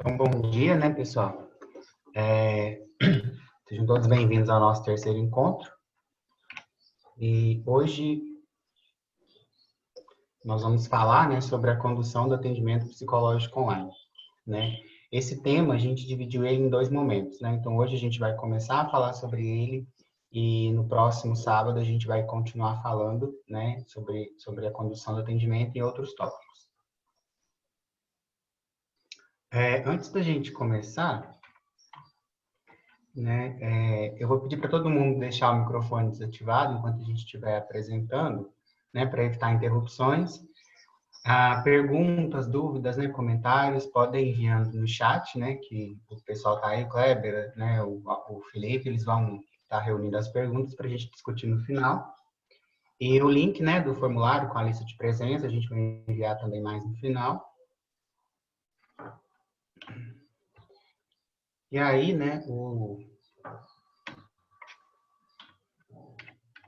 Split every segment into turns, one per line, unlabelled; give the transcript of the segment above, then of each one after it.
Então, bom dia, né, pessoal? Sejam todos bem-vindos ao nosso terceiro encontro. E hoje nós vamos falar, né, sobre a condução do atendimento psicológico online, né? Esse tema a gente dividiu ele em dois momentos, né? Então, hoje a gente vai começar a falar sobre ele e no próximo sábado a gente vai continuar falando, né, sobre a condução do atendimento e outros tópicos. Antes da gente começar, né? Eu vou pedir para todo mundo deixar o microfone desativado enquanto a gente estiver apresentando, né? Para evitar interrupções. Perguntas, dúvidas, né? Comentários, podem ir enviando no chat, né? Que o pessoal tá aí, o Kleber, né? O Felipe, eles vão estar reunindo as perguntas para a gente discutir no final. E o link, né? Do formulário com a lista de presença, a gente vai enviar também mais no final. E aí, né? O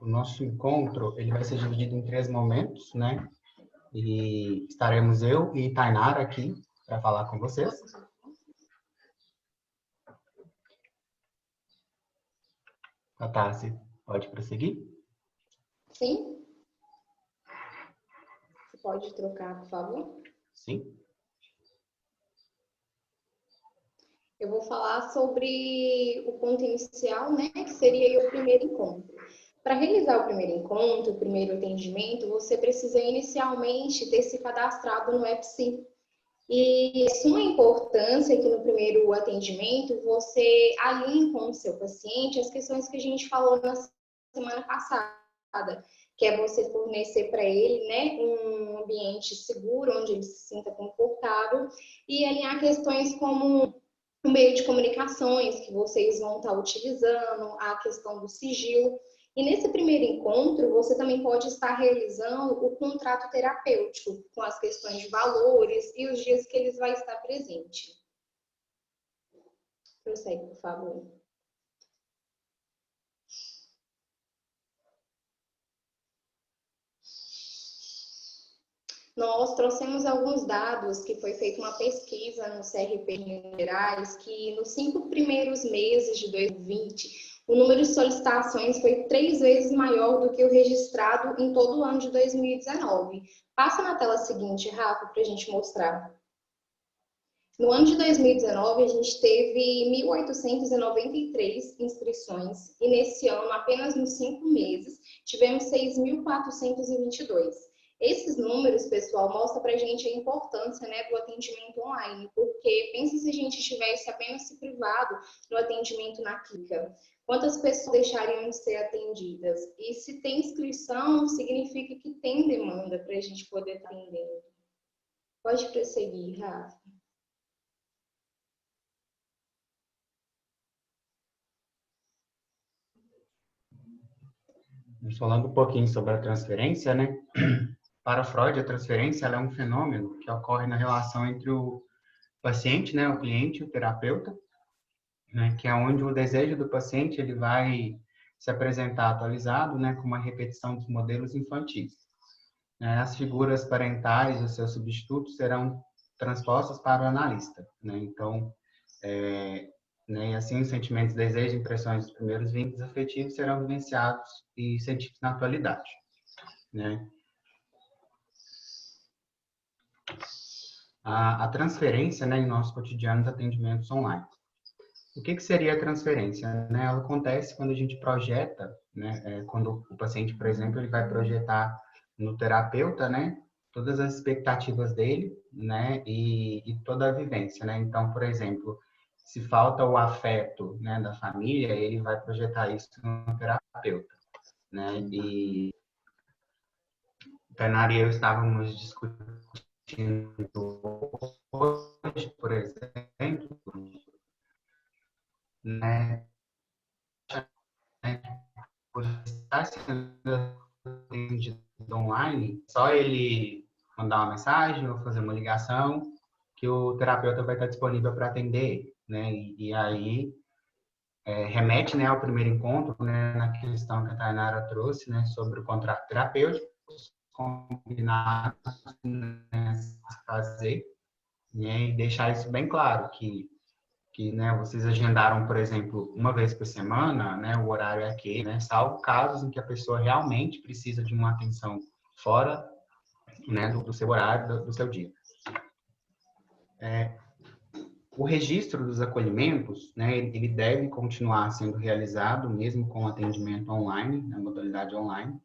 nosso encontro, ele vai ser dividido em 3 momentos, né? E estaremos eu e Tainara aqui para falar com vocês. Tassi, pode prosseguir?
Sim? Você pode trocar, por favor?
Sim.
Eu vou falar sobre o ponto inicial, né, que seria o primeiro encontro. Para realizar o primeiro encontro, o primeiro atendimento, você precisa inicialmente ter se cadastrado no EPSI. E é suma importância que no primeiro atendimento você alinhe com o seu paciente as questões que a gente falou na semana passada, que é você fornecer para ele, né, um ambiente seguro, onde ele se sinta confortável, e alinhar questões como o meio de comunicações que vocês vão estar utilizando, a questão do sigilo. E nesse primeiro encontro, você também pode estar realizando o contrato terapêutico, com as questões de valores e os dias que eles vão estar presente. Prossegue, por favor. Nós trouxemos alguns dados que foi feita uma pesquisa no CRP de Minas Gerais, que nos 5 primeiros meses de 2020, o número de solicitações foi 3 vezes maior do que o registrado em todo o ano de 2019. Passa na tela seguinte, Rafa, para a gente mostrar. No ano de 2019, a gente teve 1.893 inscrições e nesse ano, apenas nos 5 meses, tivemos 6.422. Esses números, pessoal, mostram para a gente a importância, né, do atendimento online, porque pensa se a gente tivesse apenas se privado no atendimento na clínica. Quantas pessoas deixariam de ser atendidas? E se tem inscrição, significa que tem demanda para a gente poder estar atendendo. Pode prosseguir, Rafa.
Falando um pouquinho sobre a transferência, né? Para Freud, a transferência ela é um fenômeno que ocorre na relação entre o paciente, né, o cliente e o terapeuta, né, que é onde o desejo do paciente ele vai se apresentar atualizado, né, com uma repetição dos modelos infantis. As figuras parentais, os seus substitutos, serão transpostas para o analista, né? Então, né, e assim os sentimentos, desejos, impressões dos primeiros vínculos afetivos serão vivenciados e sentidos na atualidade, né? A transferência, né, em nossos cotidianos atendimentos online. O que seria a transferência? Né? Ela acontece quando a gente projeta, né, quando o paciente, por exemplo, ele vai projetar no terapeuta, né, todas as expectativas dele, né, e toda a vivência, né? Então, por exemplo, se falta o afeto, né, da família, ele vai projetar isso no terapeuta, né? E Tainara e eu estávamos discutindo hoje, por exemplo, né, por estar sendo atendido online, só ele mandar uma mensagem ou fazer uma ligação, que o terapeuta vai estar disponível para atender, né? E aí remete, né, ao primeiro encontro, né, na questão que a Tainara trouxe, né, sobre o contrato terapêutico, combinado, né, fazer, E deixar isso bem claro, né, vocês agendaram, por exemplo, uma vez por semana, né, o horário é aquele, né, salvo casos em que a pessoa realmente precisa de uma atenção fora, né, do seu horário, do seu dia. O registro dos acolhimentos, né, ele deve continuar sendo realizado mesmo com atendimento online, na modalidade online,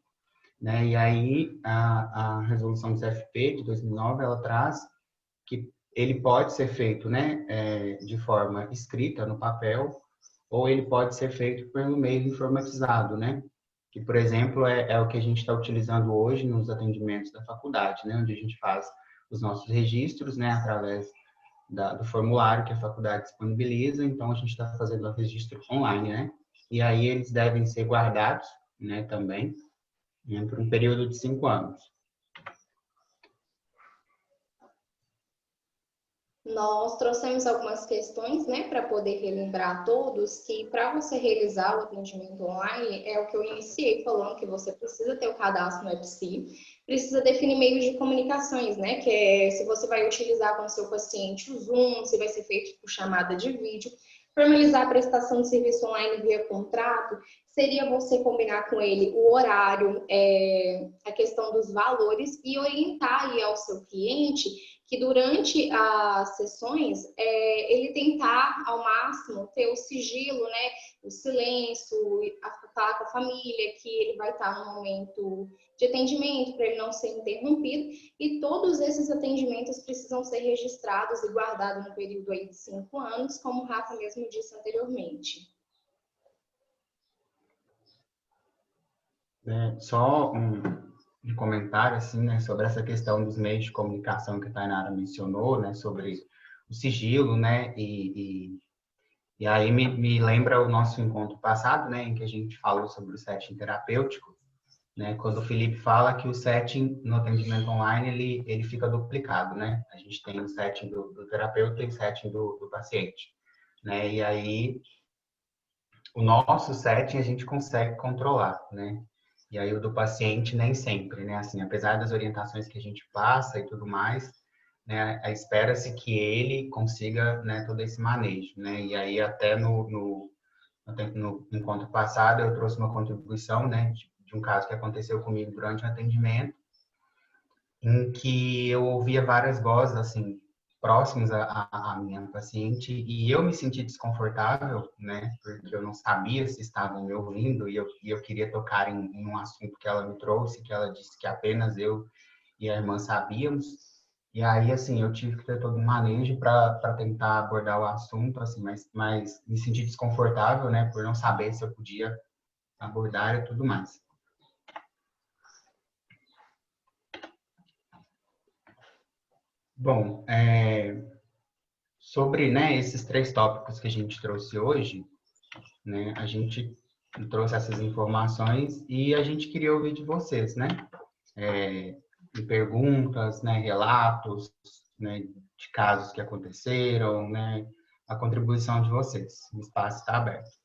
né, e aí a resolução do CFP de 2009, ela traz que ele pode ser feito, né, de forma escrita no papel, ou ele pode ser feito pelo meio informatizado, né, que, por exemplo, é o que a gente está utilizando hoje nos atendimentos da faculdade, né, onde a gente faz os nossos registros, né, através do formulário que a faculdade disponibiliza, então a gente está fazendo o registro online, né, e aí eles devem ser guardados, né, também, né, por um período de 5 anos.
Nós trouxemos algumas questões, né, para poder relembrar a todos que para você realizar o atendimento online, é o que eu iniciei falando, que você precisa ter o cadastro no EPSI, precisa definir meios de comunicações, né, que é se você vai utilizar com o seu paciente o Zoom, se vai ser feito por chamada de vídeo, formalizar a prestação de serviço online via contrato, seria você combinar com ele o horário, a questão dos valores e orientar aí ao seu cliente que durante as sessões ele tentar ao máximo ter o sigilo, né, o silêncio, falar com a família que ele vai estar no momento de atendimento para ele não ser interrompido, e todos esses atendimentos precisam ser registrados e guardados no período aí de 5 anos, como o Rafa mesmo disse anteriormente.
Só um comentário assim, né, sobre essa questão dos meios de comunicação que a Tainara mencionou, né, sobre o sigilo, né, e aí me lembra o nosso encontro passado, né, em que a gente falou sobre o setting terapêutico, né, quando o Felipe fala que o setting no atendimento online ele fica duplicado, né, a gente tem o setting do terapeuta e o setting do paciente, né, e aí o nosso setting a gente consegue controlar, né? E aí o do paciente nem sempre, né? Assim, apesar das orientações que a gente passa e tudo mais, né? Espera-se que ele consiga, né, todo esse manejo, né? E aí até no encontro passado eu trouxe uma contribuição, né, de um caso que aconteceu comigo durante o atendimento, em que eu ouvia várias vozes, assim, próximas à minha paciente, e eu me senti desconfortável, né, porque eu não sabia se estavam me ouvindo, e eu queria tocar em um assunto que ela me trouxe, que ela disse que apenas eu e a irmã sabíamos, e aí, assim, eu tive que ter todo um manejo para tentar abordar o assunto, assim, mas me senti desconfortável, né, por não saber se eu podia abordar e tudo mais. Bom, sobre, né, esses 3 tópicos que a gente trouxe hoje, né, a gente trouxe essas informações e a gente queria ouvir de vocês, né? De perguntas, né, relatos, né, de casos que aconteceram, né, a contribuição de vocês. O espaço está aberto.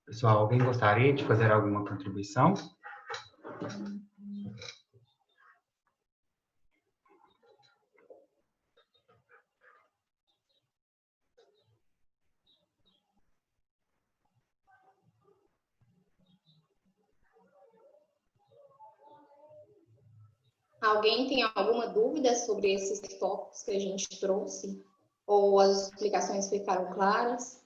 Pessoal, alguém gostaria de fazer alguma contribuição?
Alguém tem alguma dúvida sobre esses tópicos que a gente trouxe? Ou as explicações ficaram claras?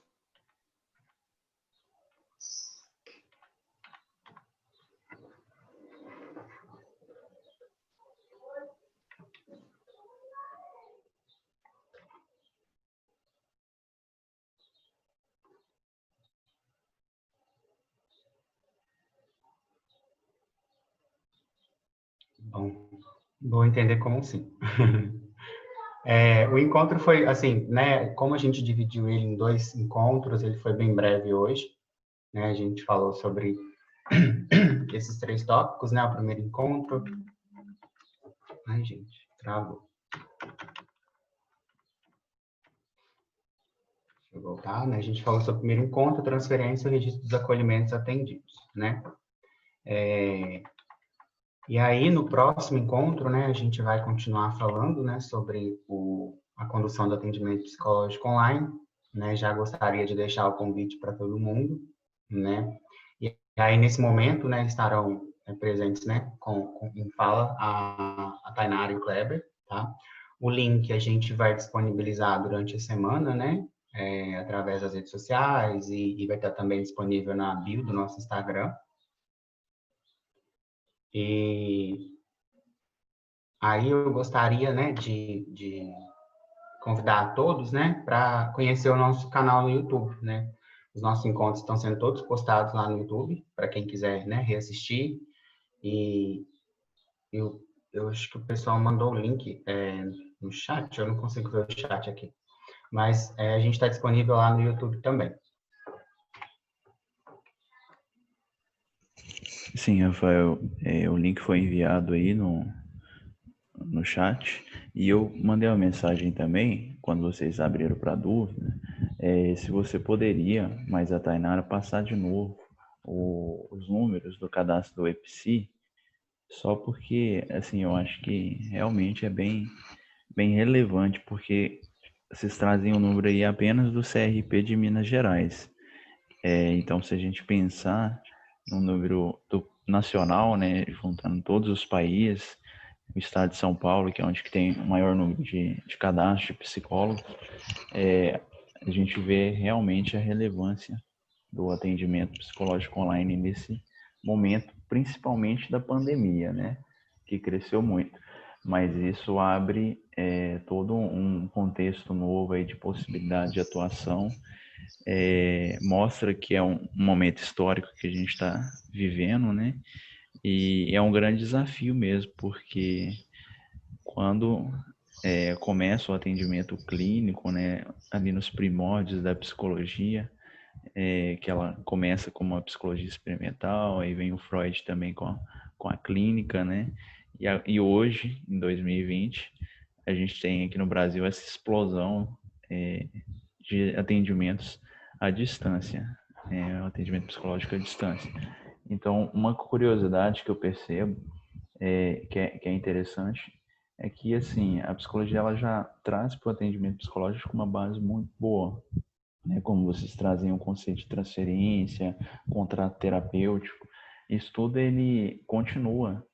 Bom, vou entender como sim. O encontro foi, assim, né, como a gente dividiu ele em 2 encontros, ele foi bem breve hoje, né, a gente falou sobre esses 3 tópicos, né, o primeiro encontro. Ai, gente, travou. Deixa eu voltar, né, a gente falou sobre o primeiro encontro, transferência e o registro dos acolhimentos atendidos, né. E aí, no próximo encontro, né, a gente vai continuar falando, né, sobre a condução do atendimento psicológico online, né, já gostaria de deixar o convite para todo mundo, né, e aí, nesse momento, né, estarão presentes, né, em fala a Tainara e o Kleber, tá? O link a gente vai disponibilizar durante a semana, né, através das redes sociais e vai estar também disponível na bio do nosso Instagram. E aí eu gostaria, né, de convidar a todos, né, para conhecer o nosso canal no YouTube, né? Os nossos encontros estão sendo todos postados lá no YouTube, para quem quiser, né, reassistir. E eu, eu acho que o pessoal mandou o link no chat, eu não consigo ver o chat aqui. Mas a gente está disponível lá no YouTube também.
Sim, Rafael, o link foi enviado aí no chat e eu mandei uma mensagem também, quando vocês abriram para dúvida, se você poderia, mas a Tainara, passar de novo os números do cadastro do EPSI, só porque, assim, eu acho que realmente é bem relevante, porque vocês trazem o número aí apenas do CRP de Minas Gerais. Então, se a gente pensar no número nacional, né, juntando todos os países, o estado de São Paulo, que é onde que tem o maior número de cadastro de psicólogos, a gente vê realmente a relevância do atendimento psicológico online nesse momento, principalmente da pandemia, né, que cresceu muito. Mas isso abre todo um contexto novo aí de possibilidade de atuação, mostra que é um momento histórico que a gente está vivendo, né? E é um grande desafio mesmo, porque quando começa o atendimento clínico, né, ali nos primórdios da psicologia, que ela começa com uma psicologia experimental, aí vem o Freud também com a clínica, né? E hoje, em 2020, a gente tem aqui no Brasil essa explosão de atendimentos à distância, o atendimento psicológico à distância. Então, uma curiosidade que eu percebo que é interessante é que, assim, a psicologia ela já traz para o atendimento psicológico uma base muito boa, né? Como vocês trazem o conceito de transferência, contrato terapêutico, isso tudo ele continua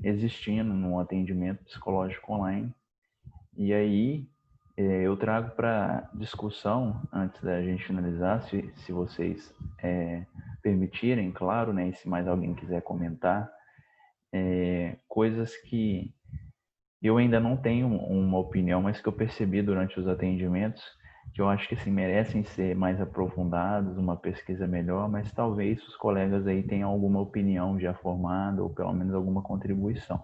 existindo no atendimento psicológico online. E aí, eu trago para discussão, antes da gente finalizar, se vocês permitirem, claro, né, e se mais alguém quiser comentar, coisas que eu ainda não tenho uma opinião, mas que eu percebi durante os atendimentos, que eu acho que assim, merecem ser mais aprofundados, uma pesquisa melhor, mas talvez os colegas aí tenham alguma opinião já formada, ou pelo menos alguma contribuição.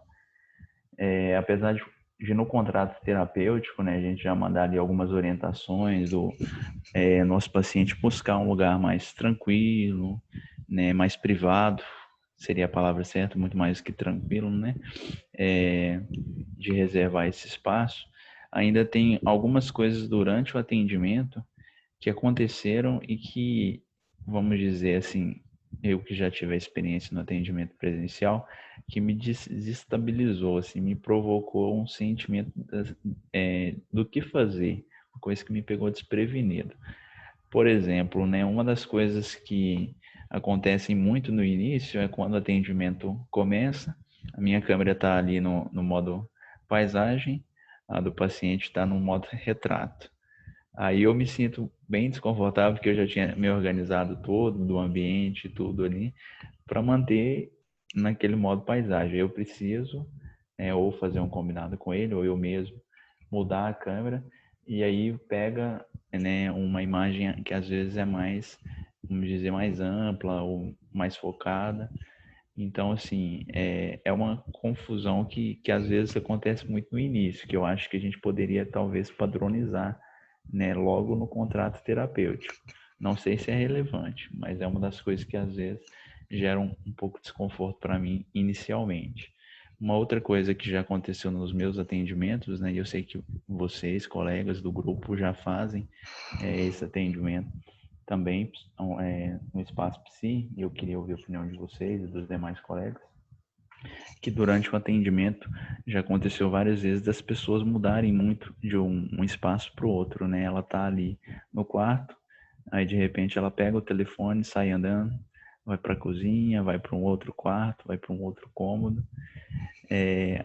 Apesar de no contrato terapêutico, né, a gente já mandar ali algumas orientações do nosso paciente buscar um lugar mais tranquilo, né, mais privado, seria a palavra certa, muito mais que tranquilo, né, de reservar esse espaço. Ainda tem algumas coisas durante o atendimento que aconteceram e que vamos dizer assim, eu que já tive a experiência no atendimento presencial, que me desestabilizou, assim, me provocou um sentimento do que fazer, uma coisa que me pegou desprevenido. Por exemplo, né, uma das coisas que acontecem muito no início é quando o atendimento começa, a minha câmera está ali no modo paisagem, a do paciente está no modo retrato. Aí eu me sinto bem desconfortável, porque eu já tinha me organizado todo, do ambiente, tudo ali, para manter naquele modo paisagem. Eu preciso ou fazer um combinado com ele, ou eu mesmo mudar a câmera, e aí pega, né, uma imagem que às vezes é mais, vamos dizer, mais ampla ou mais focada. Então, assim, é uma confusão que às vezes acontece muito no início, que eu acho que a gente poderia talvez padronizar, né, logo no contrato terapêutico. Não sei se é relevante, mas é uma das coisas que às vezes geram um pouco de desconforto para mim inicialmente. Uma outra coisa que já aconteceu nos meus atendimentos, né, e eu sei que vocês, colegas do grupo, já fazem esse atendimento também no espaço psi, e eu queria ouvir a opinião de vocês e dos demais colegas, que durante o atendimento já aconteceu várias vezes das pessoas mudarem muito de um espaço para o outro, né? Ela tá ali no quarto, aí de repente ela pega o telefone, sai andando, vai para a cozinha, vai para um outro quarto, vai para um outro cômodo.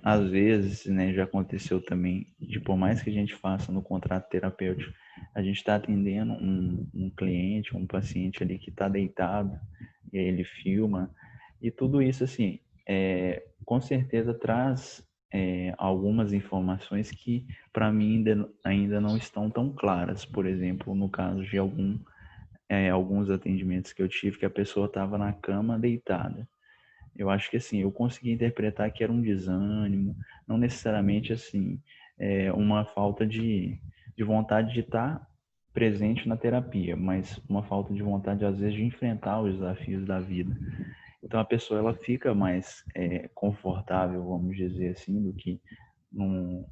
Às vezes, né, já aconteceu também, de por mais que a gente faça no contrato terapêutico, a gente está atendendo um cliente, um paciente ali que está deitado, e aí ele filma, e tudo isso, assim, com certeza traz algumas informações que, para mim, ainda não estão tão claras. Por exemplo, no caso de alguns atendimentos que eu tive, que a pessoa estava na cama deitada. Eu acho que assim, eu consegui interpretar que era um desânimo, não necessariamente assim, uma falta de vontade de estar presente na terapia, mas uma falta de vontade às vezes de enfrentar os desafios da vida. Então a pessoa ela fica mais confortável, vamos dizer assim, do que num,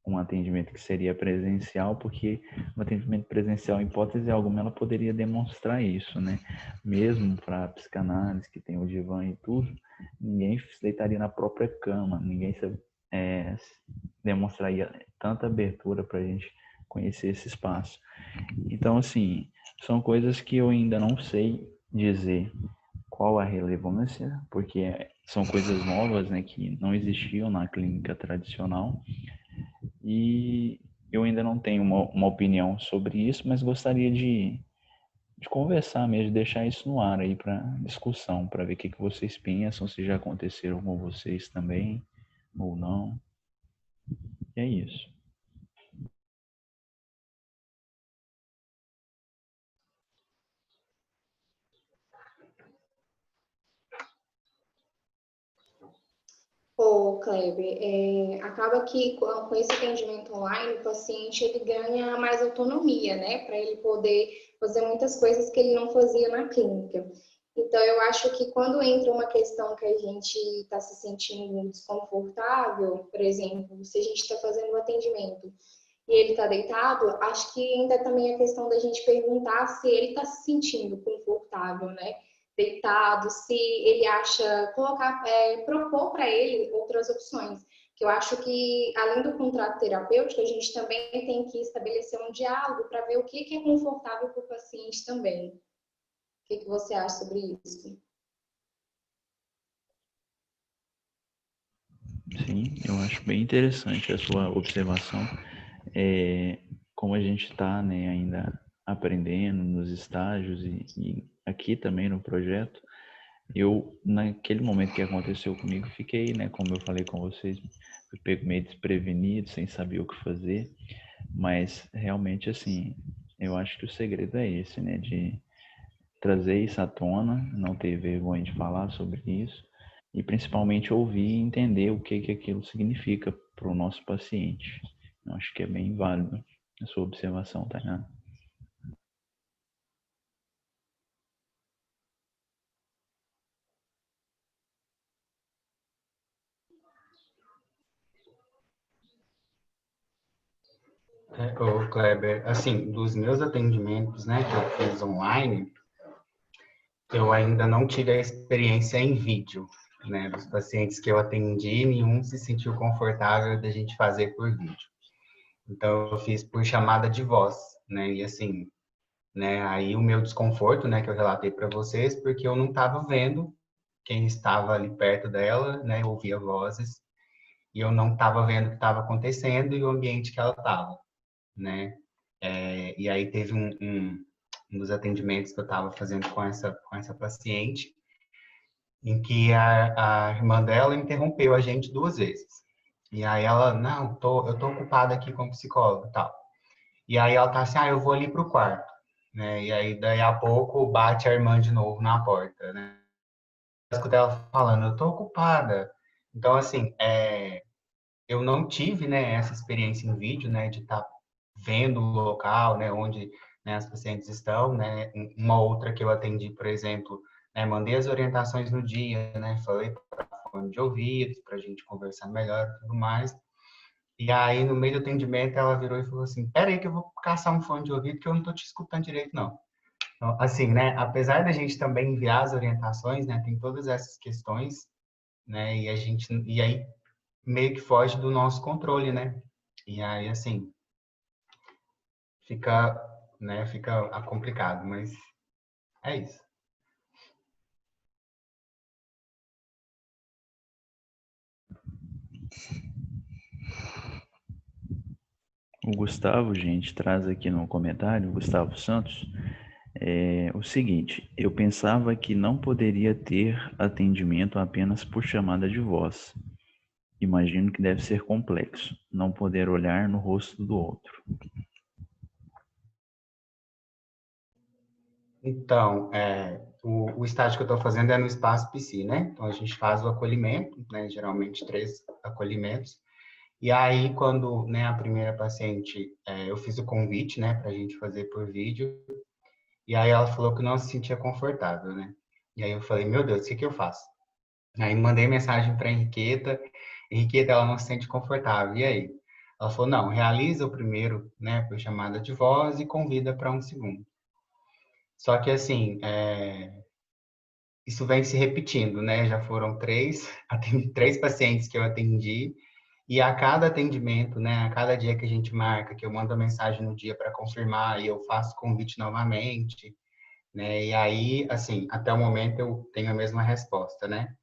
um atendimento que seria presencial, porque o atendimento presencial, em hipótese alguma, ela poderia demonstrar isso, né? Mesmo para psicanálise, que tem o divã e tudo, ninguém se deitaria na própria cama, ninguém é, demonstraria tanta abertura para a gente conhecer esse espaço. Então, assim, são coisas que eu ainda não sei dizer qual a relevância, porque são coisas novas, né, que não existiam na clínica tradicional, e eu ainda não tenho uma opinião sobre isso, mas gostaria de conversar mesmo, de deixar isso no ar aí para discussão, para ver o que vocês pensam, se já aconteceram com vocês também ou não. E é isso.
Ô, Kleber, acaba que com esse atendimento online, o paciente ele ganha mais autonomia, né, para ele poder fazer muitas coisas que ele não fazia na clínica. Então, eu acho que quando entra uma questão que a gente está se sentindo desconfortável, por exemplo, se a gente está fazendo um atendimento e ele está deitado, acho que ainda também a questão da gente perguntar se ele está se sentindo confortável, né? Deitado, se ele acha, propor para ele outras opções. Que eu acho que, além do contrato terapêutico, a gente também tem que estabelecer um diálogo para ver o que é confortável para o paciente também. O que você acha sobre isso?
Sim, eu acho bem interessante a sua observação. Como a gente está, né, ainda aprendendo nos estágios e aqui também no projeto, eu, naquele momento que aconteceu comigo, fiquei, né, como eu falei com vocês, fui pego meio desprevenido, sem saber o que fazer, mas realmente, assim, eu acho que o segredo é esse, né, de trazer isso à tona, não ter vergonha de falar sobre isso, e principalmente ouvir e entender o que aquilo significa para o nosso paciente. Eu acho que é bem válido a sua observação, Tainá.
Ô, Kleber, assim, dos meus atendimentos, né, que eu fiz online, eu ainda não tive a experiência em vídeo, né? Dos pacientes que eu atendi, nenhum se sentiu confortável da gente fazer por vídeo. Então, eu fiz por chamada de voz, né? E assim, né? Aí o meu desconforto, né? Que eu relatei para vocês, porque eu não estava vendo quem estava ali perto dela, né? Eu ouvia vozes e eu não estava vendo o que estava acontecendo e o ambiente que ela estava, né? E aí teve um dos atendimentos que eu estava fazendo com essa paciente, em que a irmã dela interrompeu a gente 2 vezes. E aí ela, não, eu tô ocupada aqui como psicóloga e tal. E aí ela tá assim, eu vou ali pro quarto, né? E aí daí a pouco bate a irmã de novo na porta, né? Eu escutei ela falando, eu tô ocupada. Então, assim, eu não tive, né, essa experiência em vídeo, né, de estar vendo o local, né, onde, né, as pacientes estão, né, uma outra que eu atendi, por exemplo, né, mandei as orientações no dia, né, falei para fone de ouvido, para a gente conversar melhor e tudo mais, e aí no meio do atendimento ela virou e falou assim, peraí que eu vou caçar um fone de ouvido que eu não tô te escutando direito, não. Então, assim, né, apesar da gente também enviar as orientações, né, tem todas essas questões, né, e aí meio que foge do nosso controle, né? E aí, assim, fica, né, fica complicado, mas é isso.
O Gustavo, gente, traz aqui no comentário, o Gustavo Santos, o seguinte: eu pensava que não poderia ter atendimento apenas por chamada de voz. Imagino que deve ser complexo, não poder olhar no rosto do outro.
Então, o estágio que eu estou fazendo é no espaço PC, né? Então, a gente faz o acolhimento, né? Geralmente 3 acolhimentos. E aí, quando, né, a primeira paciente, eu fiz o convite, né, para a gente fazer por vídeo. E aí ela falou que não se sentia confortável, né? E aí eu falei, meu Deus, o que que eu faço? Aí mandei mensagem para Henriqueta, Henriqueta, ela não se sente confortável. E aí? Ela falou, não, realiza o primeiro, né, por chamada de voz e convida para um segundo. Só que assim, isso vem se repetindo, né? Já foram três, atendi 3 pacientes que eu atendi, e a cada atendimento, né, a cada dia que a gente marca, que eu mando a mensagem no dia para confirmar e eu faço convite novamente, né? E aí, assim, até o momento eu tenho a mesma resposta, né?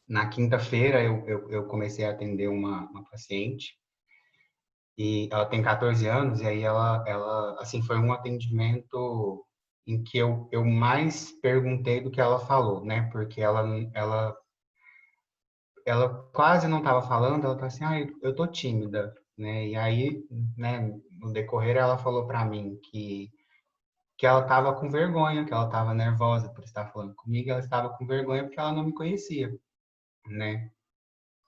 Na quinta-feira eu comecei a atender uma paciente e ela tem 14 anos e aí ela assim, foi um atendimento em que eu mais perguntei do que ela falou, né? Porque ela quase não estava falando, ela tá assim, eu tô tímida, né? E aí, né, no decorrer ela falou para mim que ela estava com vergonha, que ela estava nervosa por estar falando comigo, ela estava com vergonha porque ela não me conhecia, né?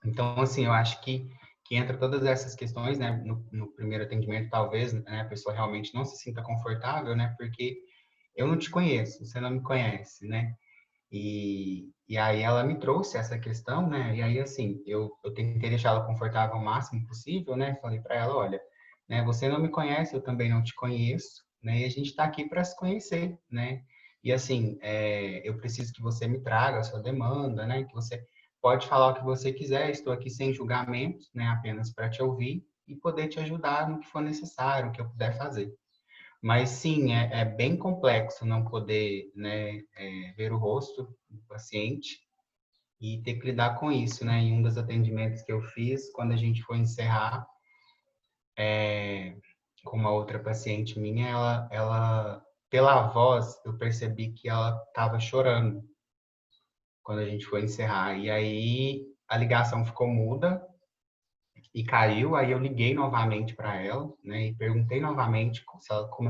Então, assim, eu acho que entra todas essas questões, né? No primeiro atendimento, talvez, né, a pessoa realmente não se sinta confortável, né? Porque eu não te conheço, você não me conhece, né? E aí ela me trouxe essa questão, né? E aí, assim, eu tentei deixar ela confortável o máximo possível, né? Falei para ela, olha, né? Você não me conhece, eu também não te conheço, né? E a gente está aqui para se conhecer, né? E assim, eu preciso que você me traga a sua demanda, né? Que você pode falar o que você quiser, estou aqui sem julgamento, né? Apenas para te ouvir e poder te ajudar no que for necessário, no que eu puder fazer. Mas sim, é bem complexo não poder, né, ver o rosto do paciente e ter que lidar com isso, né? Em um dos atendimentos que eu fiz, quando a gente foi encerrar, com uma outra paciente minha, pela voz, eu percebi que ela estava chorando quando a gente foi encerrar. E aí a ligação ficou muda e caiu. Aí eu liguei novamente para ela, né? E perguntei novamente como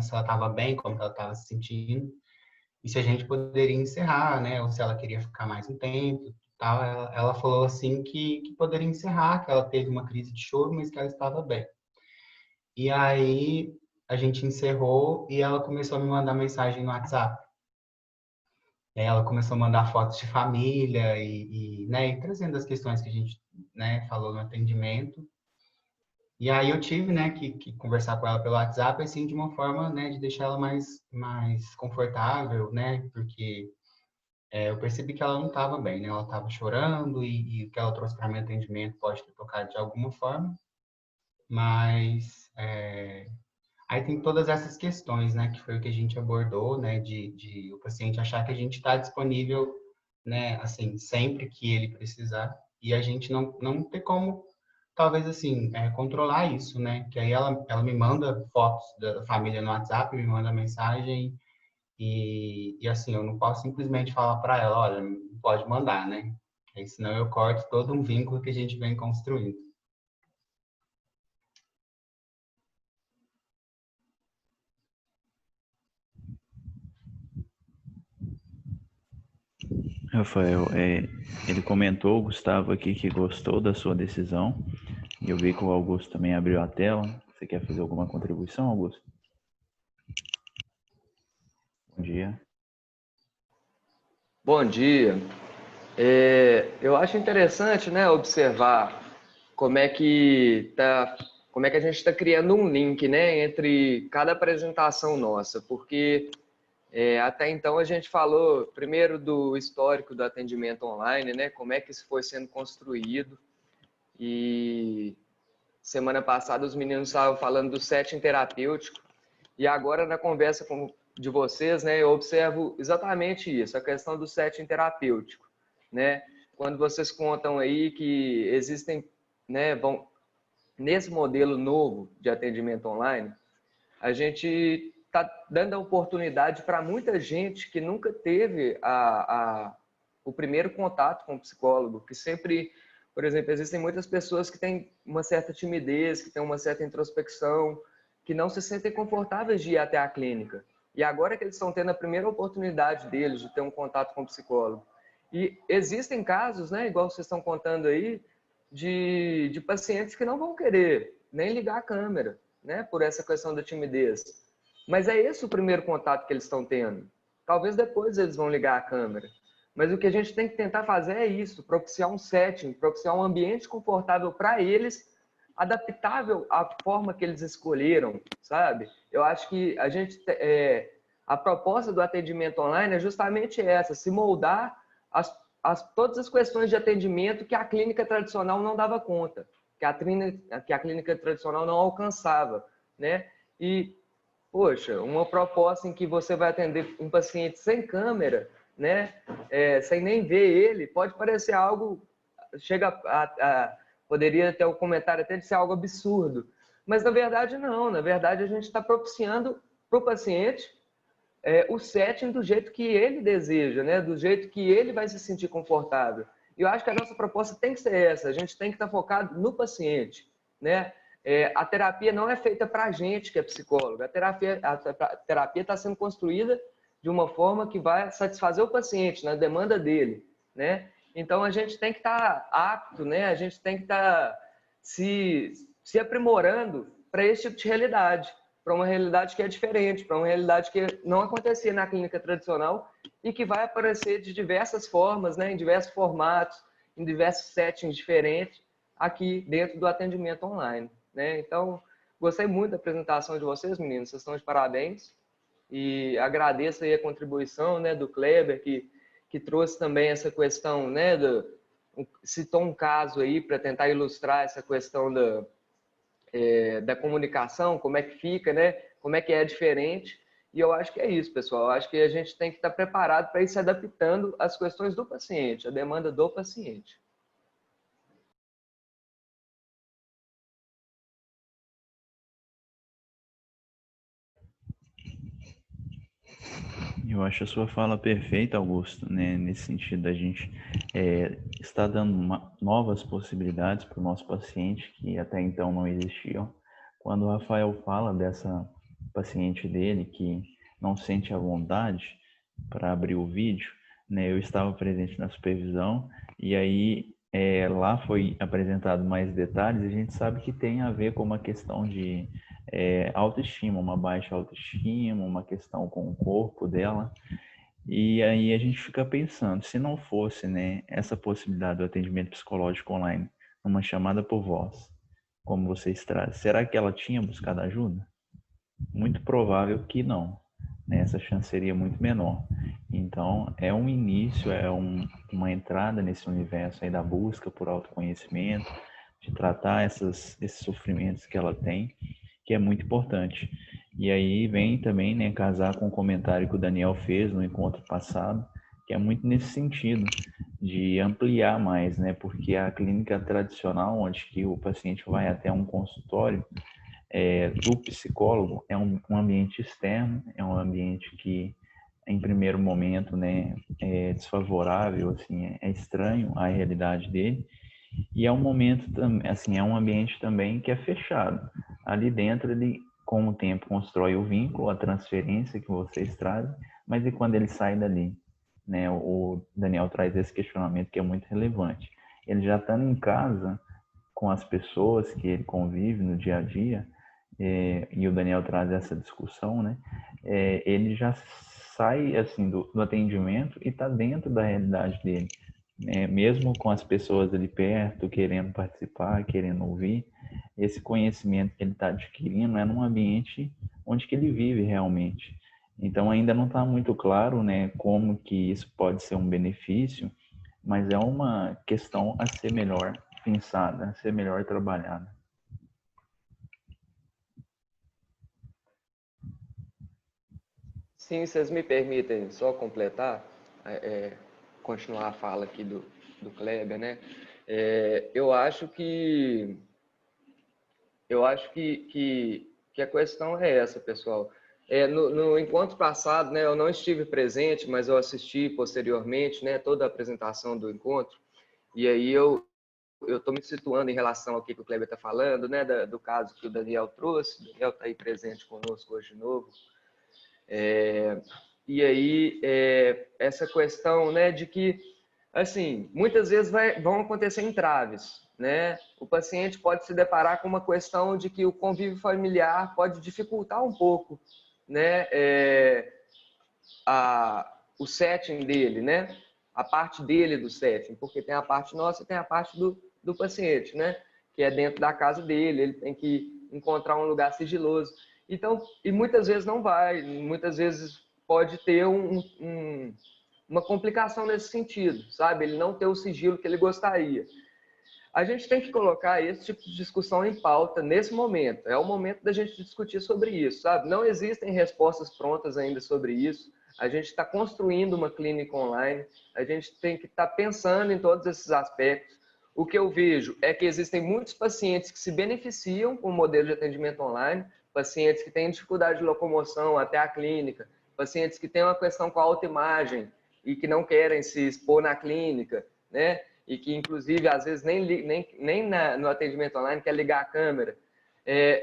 se ela estava bem, como ela estava se sentindo. E se a gente poderia encerrar, né? Ou se ela queria ficar mais um tempo, tal. Ela falou assim que poderia encerrar, que ela teve uma crise de choro, mas que ela estava bem. E aí a gente encerrou e ela começou a me mandar mensagem no WhatsApp. Ela começou a mandar fotos de família né, e trazendo as questões que a gente, né, falou no atendimento. E aí eu tive, né, que conversar com ela pelo WhatsApp, assim, de uma forma, né, de deixar ela mais confortável, né, porque eu percebi que ela não estava bem, né, ela estava chorando e o que ela trouxe para meu atendimento pode ter tocado de alguma forma, mas aí tem todas essas questões, né, que foi o que a gente abordou, né, de o paciente achar que a gente está disponível, né, assim, sempre que ele precisar, e a gente não ter como, talvez, assim, controlar isso, né, que aí ela me manda fotos da família no WhatsApp, me manda mensagem, e assim, eu não posso simplesmente falar para ela, olha, não pode mandar, né, aí senão eu corto todo um vínculo que a gente vem construindo.
Rafael, ele comentou, o Gustavo aqui, que gostou da sua decisão. E eu vi que o Augusto também abriu a tela. Você quer fazer alguma contribuição, Augusto? Bom dia.
Bom dia. Eu acho interessante, né, observar como é que a gente está criando um link, né, entre cada apresentação nossa, porque até então a gente falou primeiro do histórico do atendimento online, né, como é que isso foi sendo construído, e semana passada os meninos estavam falando do setting terapêutico, e agora na conversa de vocês, né, eu observo exatamente isso, a questão do setting terapêutico, né? Quando vocês contam aí que existem, né, nesse modelo novo de atendimento online, a gente está dando a oportunidade para muita gente que nunca teve o primeiro contato com o psicólogo, que sempre, por exemplo, existem muitas pessoas que têm uma certa timidez, que têm uma certa introspecção, que não se sentem confortáveis de ir até a clínica. E agora que eles estão tendo a primeira oportunidade deles de ter um contato com o psicólogo. E existem casos, né, igual vocês estão contando aí, de pacientes que não vão querer nem ligar a câmera, né, por essa questão da timidez. Mas é esse o primeiro contato que eles estão tendo. Talvez depois eles vão ligar a câmera. Mas o que a gente tem que tentar fazer é isso, propiciar um setting, propiciar um ambiente confortável para eles, adaptável à forma que eles escolheram, sabe? Eu acho que a proposta do atendimento online é justamente essa, se moldar todas as questões de atendimento que a clínica tradicional não dava conta, que a clínica tradicional não alcançava, né? E, poxa, uma proposta em que você vai atender um paciente sem câmera, né? Sem nem ver ele, pode parecer algo, poderia ter um comentário até de ser algo absurdo, mas na verdade não, na verdade a gente está propiciando para o paciente o setting do jeito que ele deseja, né? Do jeito que ele vai se sentir confortável. E eu acho que a nossa proposta tem que ser essa, a gente tem que estar focado no paciente, né? A terapia não é feita para a gente que é psicólogo, a terapia está sendo construída de uma forma que vai satisfazer o paciente, na demanda dele, né? Então a gente tem que estar apto, né? A gente tem que estar se aprimorando para esse tipo de realidade, para uma realidade que é diferente, para uma realidade que não acontecia na clínica tradicional e que vai aparecer de diversas formas, né, em diversos formatos, em diversos settings diferentes aqui dentro do atendimento online, né? Então, gostei muito da apresentação de vocês, meninos, vocês estão de parabéns e agradeço aí a contribuição, né, do Kleber, que trouxe também essa questão, né, citou um caso aí para tentar ilustrar essa questão da comunicação, como é que fica, né? Como é que é diferente. E eu acho que é isso, pessoal. Eu acho que a gente tem que estar preparado para ir se adaptando às questões do paciente, à demanda do paciente.
Eu acho a sua fala perfeita, Augusto, né? Nesse sentido da gente estar dando novas possibilidades para o nosso paciente que até então não existiam. Quando o Rafael fala dessa paciente dele que não sente a vontade para abrir o vídeo, né? Eu estava presente na supervisão e aí lá foi apresentado mais detalhes. A gente sabe que tem a ver com uma questão de autoestima, uma baixa autoestima, uma questão com o corpo dela. E aí a gente fica pensando, se não fosse, né, essa possibilidade do atendimento psicológico online, uma chamada por voz, como vocês trazem, será que ela tinha buscado ajuda? Muito provável que não, né? Essa chance seria muito menor. Então, é um início, uma entrada nesse universo aí da busca por autoconhecimento, de tratar esses sofrimentos que ela tem, que é muito importante. E aí vem também, né, casar com o comentário que o Daniel fez no encontro passado, que é muito nesse sentido, de ampliar mais, né, porque a clínica tradicional, onde que o paciente vai até um consultório, do psicólogo, é um ambiente externo, é um ambiente que, em primeiro momento, né, é desfavorável, assim, é estranho à realidade dele, e é um momento, assim, é um ambiente também que é fechado. Ali dentro, ele, com o tempo, constrói o vínculo, a transferência que vocês trazem, mas e quando ele sai dali? Né? O Daniel traz esse questionamento que é muito relevante. Ele já estando em casa, com as pessoas que ele convive no dia a dia, e o Daniel traz essa discussão, né? Ele já sai, assim, do atendimento e está dentro da realidade dele, mesmo com as pessoas ali perto, querendo participar, querendo ouvir, esse conhecimento que ele está adquirindo é num ambiente onde que ele vive realmente. Então ainda não está muito claro, né, como que isso pode ser um benefício, mas é uma questão a ser melhor pensada, a ser melhor trabalhada.
Sim, vocês me permitem só completar, continuar a fala aqui do Kleber, né? Eu acho que a questão é essa, pessoal. No encontro passado, né, eu não estive presente, mas eu assisti posteriormente, né, toda a apresentação do encontro, e aí eu estou me situando em relação ao que o Kleber está falando, né, do caso que o Daniel trouxe. O Daniel está aí presente conosco hoje de novo. E aí, essa questão, né, de que, assim, muitas vezes vão acontecer entraves, né? O paciente pode se deparar com uma questão de que o convívio familiar pode dificultar um pouco, né, o setting dele, né? A parte dele do setting, porque tem a parte nossa e tem a parte do paciente, né? Que é dentro da casa dele, ele tem que encontrar um lugar sigiloso. Então, e muitas vezes não vai, muitas vezes pode ter uma complicação nesse sentido, sabe? Ele não ter o sigilo que ele gostaria. A gente tem que colocar esse tipo de discussão em pauta nesse momento. É o momento da gente discutir sobre isso, sabe? Não existem respostas prontas ainda sobre isso. A gente está construindo uma clínica online. A gente tem que estar pensando em todos esses aspectos. O que eu vejo é que existem muitos pacientes que se beneficiam com o modelo de atendimento online, pacientes que têm dificuldade de locomoção até a clínica, pacientes que têm uma questão com a autoimagem e que não querem se expor na clínica, né? E que, inclusive, às vezes nem no atendimento online quer ligar a câmera.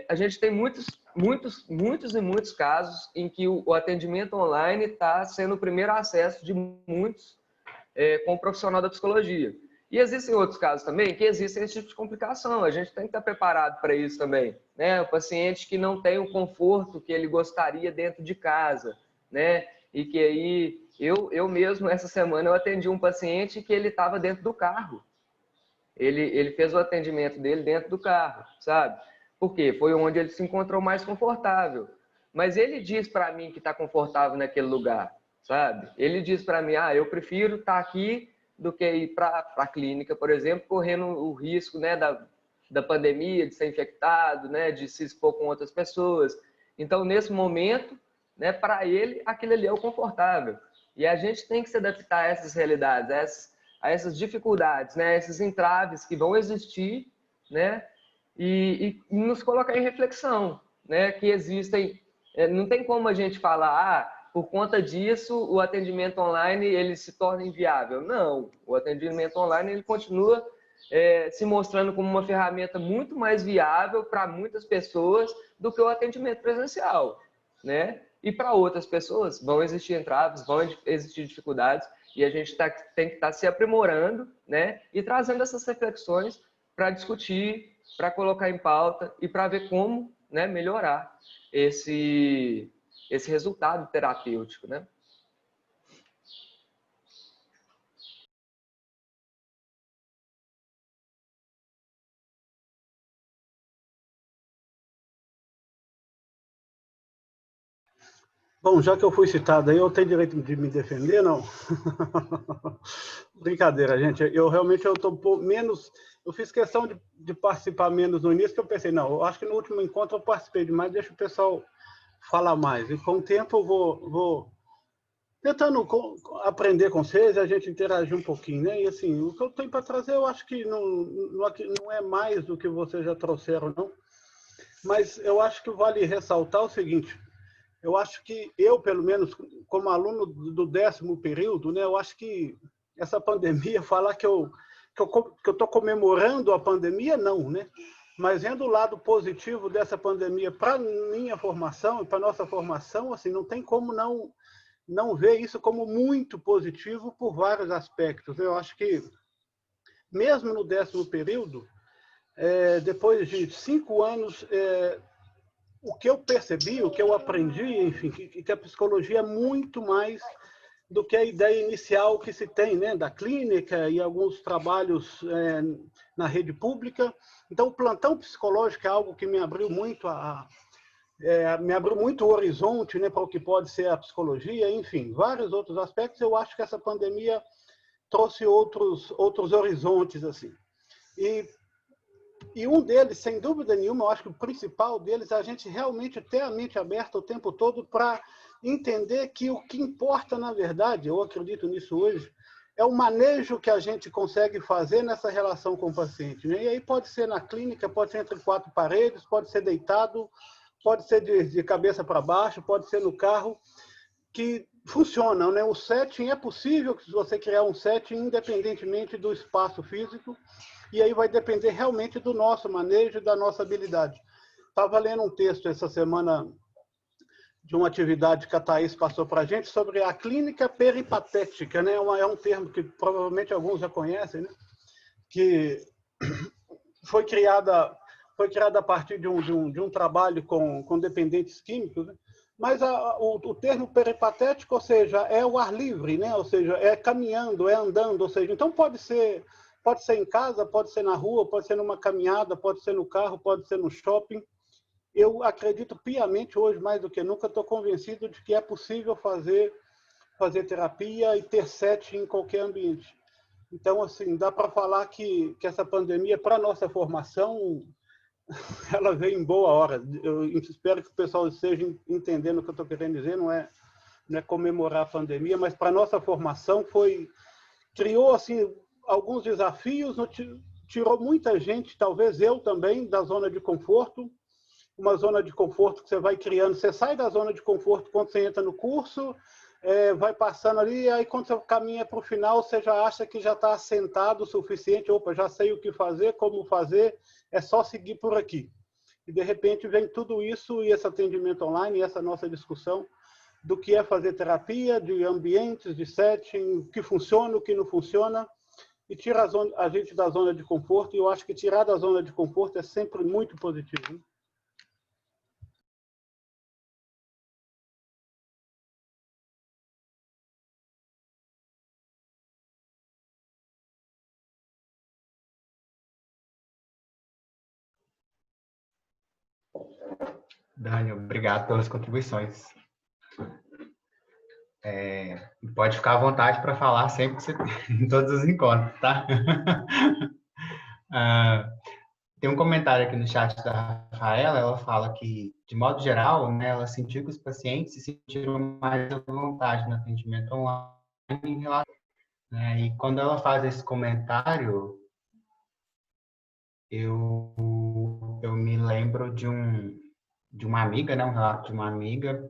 A gente tem muitos casos em que o atendimento online está sendo o primeiro acesso de muitos com o profissional da psicologia. E existem outros casos também que existem esse tipo de complicação. A gente tem que estar preparado para isso também, né? O paciente que não tem o conforto que ele gostaria dentro de casa, né? E que aí eu mesmo essa semana eu atendi um paciente que ele estava dentro do carro. Ele fez o atendimento dele dentro do carro, sabe? Porque foi onde ele se encontrou mais confortável. Mas ele diz para mim que está confortável naquele lugar, sabe? Ele diz para mim, eu prefiro estar aqui do que ir para a clínica, por exemplo, correndo o risco, né, da pandemia, de ser infectado, né, de se expor com outras pessoas. Então, nesse momento, né, para ele, aquilo ali é o confortável. E a gente tem que se adaptar a essas realidades, a essas dificuldades, né, esses entraves que vão existir, né, e nos colocar em reflexão, né, que existem. Não tem como a gente falar, por conta disso, o atendimento online ele se torna inviável. Não, o atendimento online ele continua se mostrando como uma ferramenta muito mais viável para muitas pessoas do que o atendimento presencial, né? E para outras pessoas vão existir entraves, vão existir dificuldades, e a gente tem que estar se aprimorando, né? E trazendo essas reflexões para discutir, para colocar em pauta e para ver como, né, melhorar esse resultado terapêutico, né?
Bom, já que eu fui citado aí, eu tenho direito de me defender, não? Brincadeira, gente. Eu realmente estou menos... Eu fiz questão de participar menos no início, porque eu pensei, não, eu acho que no último encontro eu participei demais, deixa o pessoal falar mais. E com o tempo eu vou tentando aprender com vocês, a gente interagir um pouquinho, né? E assim, o que eu tenho para trazer, eu acho que não é mais do que vocês já trouxeram, não. Mas eu acho que vale ressaltar o seguinte: eu acho que eu, pelo menos, como aluno do 10º período, né, eu acho que essa pandemia, falar que eu estou comemorando a pandemia, não, né? Mas vendo o lado positivo dessa pandemia para minha formação e para nossa formação, assim, não tem como não ver isso como muito positivo por vários aspectos. Eu acho que, mesmo no 10º período, depois de 5 anos, o que eu percebi, o que eu aprendi, enfim, que a psicologia é muito mais do que a ideia inicial que se tem, né, da clínica e alguns trabalhos na rede pública. Então, o plantão psicológico é algo que me abriu muito o horizonte, né, para o que pode ser a psicologia, enfim, vários outros aspectos. Eu acho que essa pandemia trouxe outros horizontes, assim. E um deles, sem dúvida nenhuma, eu acho que o principal deles é a gente realmente ter a mente aberta o tempo todo para entender que o que importa, na verdade, eu acredito nisso hoje, é o manejo que a gente consegue fazer nessa relação com o paciente, né? E aí pode ser na clínica, pode ser entre 4 paredes, pode ser deitado, pode ser de cabeça para baixo, pode ser no carro, que funcionam, né? O setting, é possível que você criar um setting independentemente do espaço físico, e aí vai depender realmente do nosso manejo e da nossa habilidade. Estava lendo um texto essa semana de uma atividade que a Thaís passou para a gente sobre a clínica peripatética, né? É um termo que provavelmente alguns já conhecem, né? Que foi criada a partir de um trabalho com dependentes químicos, né? Mas o termo peripatético, ou seja, é o ar livre, né? Ou seja, é caminhando, é andando, ou seja, então pode ser em casa, pode ser na rua, pode ser numa caminhada, pode ser no carro, pode ser no shopping. Eu acredito piamente hoje, mais do que nunca, estou convencido de que é possível fazer terapia e ter setting em qualquer ambiente. Então, assim, dá para falar que essa pandemia, para a nossa formação, ela veio em boa hora. Eu espero que o pessoal esteja entendendo o que eu estou querendo dizer, não é comemorar a pandemia, mas para a nossa formação criou, assim, alguns desafios, tirou muita gente, talvez eu também, da zona de conforto, uma zona de conforto que você vai criando. Você sai da zona de conforto quando você entra no curso, vai passando ali, aí quando você caminha para o final, você já acha que já está assentado o suficiente, opa, já sei o que fazer, como fazer, é só seguir por aqui. E de repente vem tudo isso e esse atendimento online, e essa nossa discussão do que é fazer terapia, de ambientes, de setting, o que funciona, o que não funciona, e tira a gente da zona de conforto, e eu acho que tirar da zona de conforto é sempre muito positivo, né?
Dani, obrigado pelas contribuições. Pode ficar à vontade para falar sempre que você em todos os encontros, tá? Tem um comentário aqui no chat da Rafaela, ela fala que, de modo geral, né, ela sentiu que os pacientes se sentiram mais à vontade no atendimento online em relação, né? E quando ela faz esse comentário, eu me lembro de uma amiga, né, um relato de uma amiga,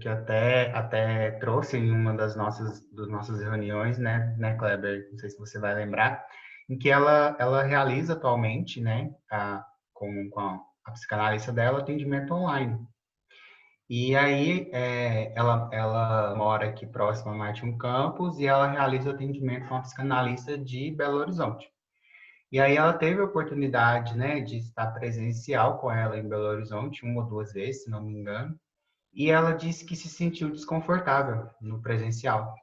que até trouxe em uma das nossas reuniões, né, Kleber? Não sei se você vai lembrar, em que ela realiza atualmente, né, com a psicanalista dela, atendimento online. E aí, ela mora aqui próximo a Martin Campos e ela realiza atendimento com a psicanalista de Belo Horizonte. E aí ela teve a oportunidade, né, de estar presencial com ela em Belo Horizonte, 1 ou 2 vezes, se não me engano. E ela disse que se sentiu desconfortável no presencial.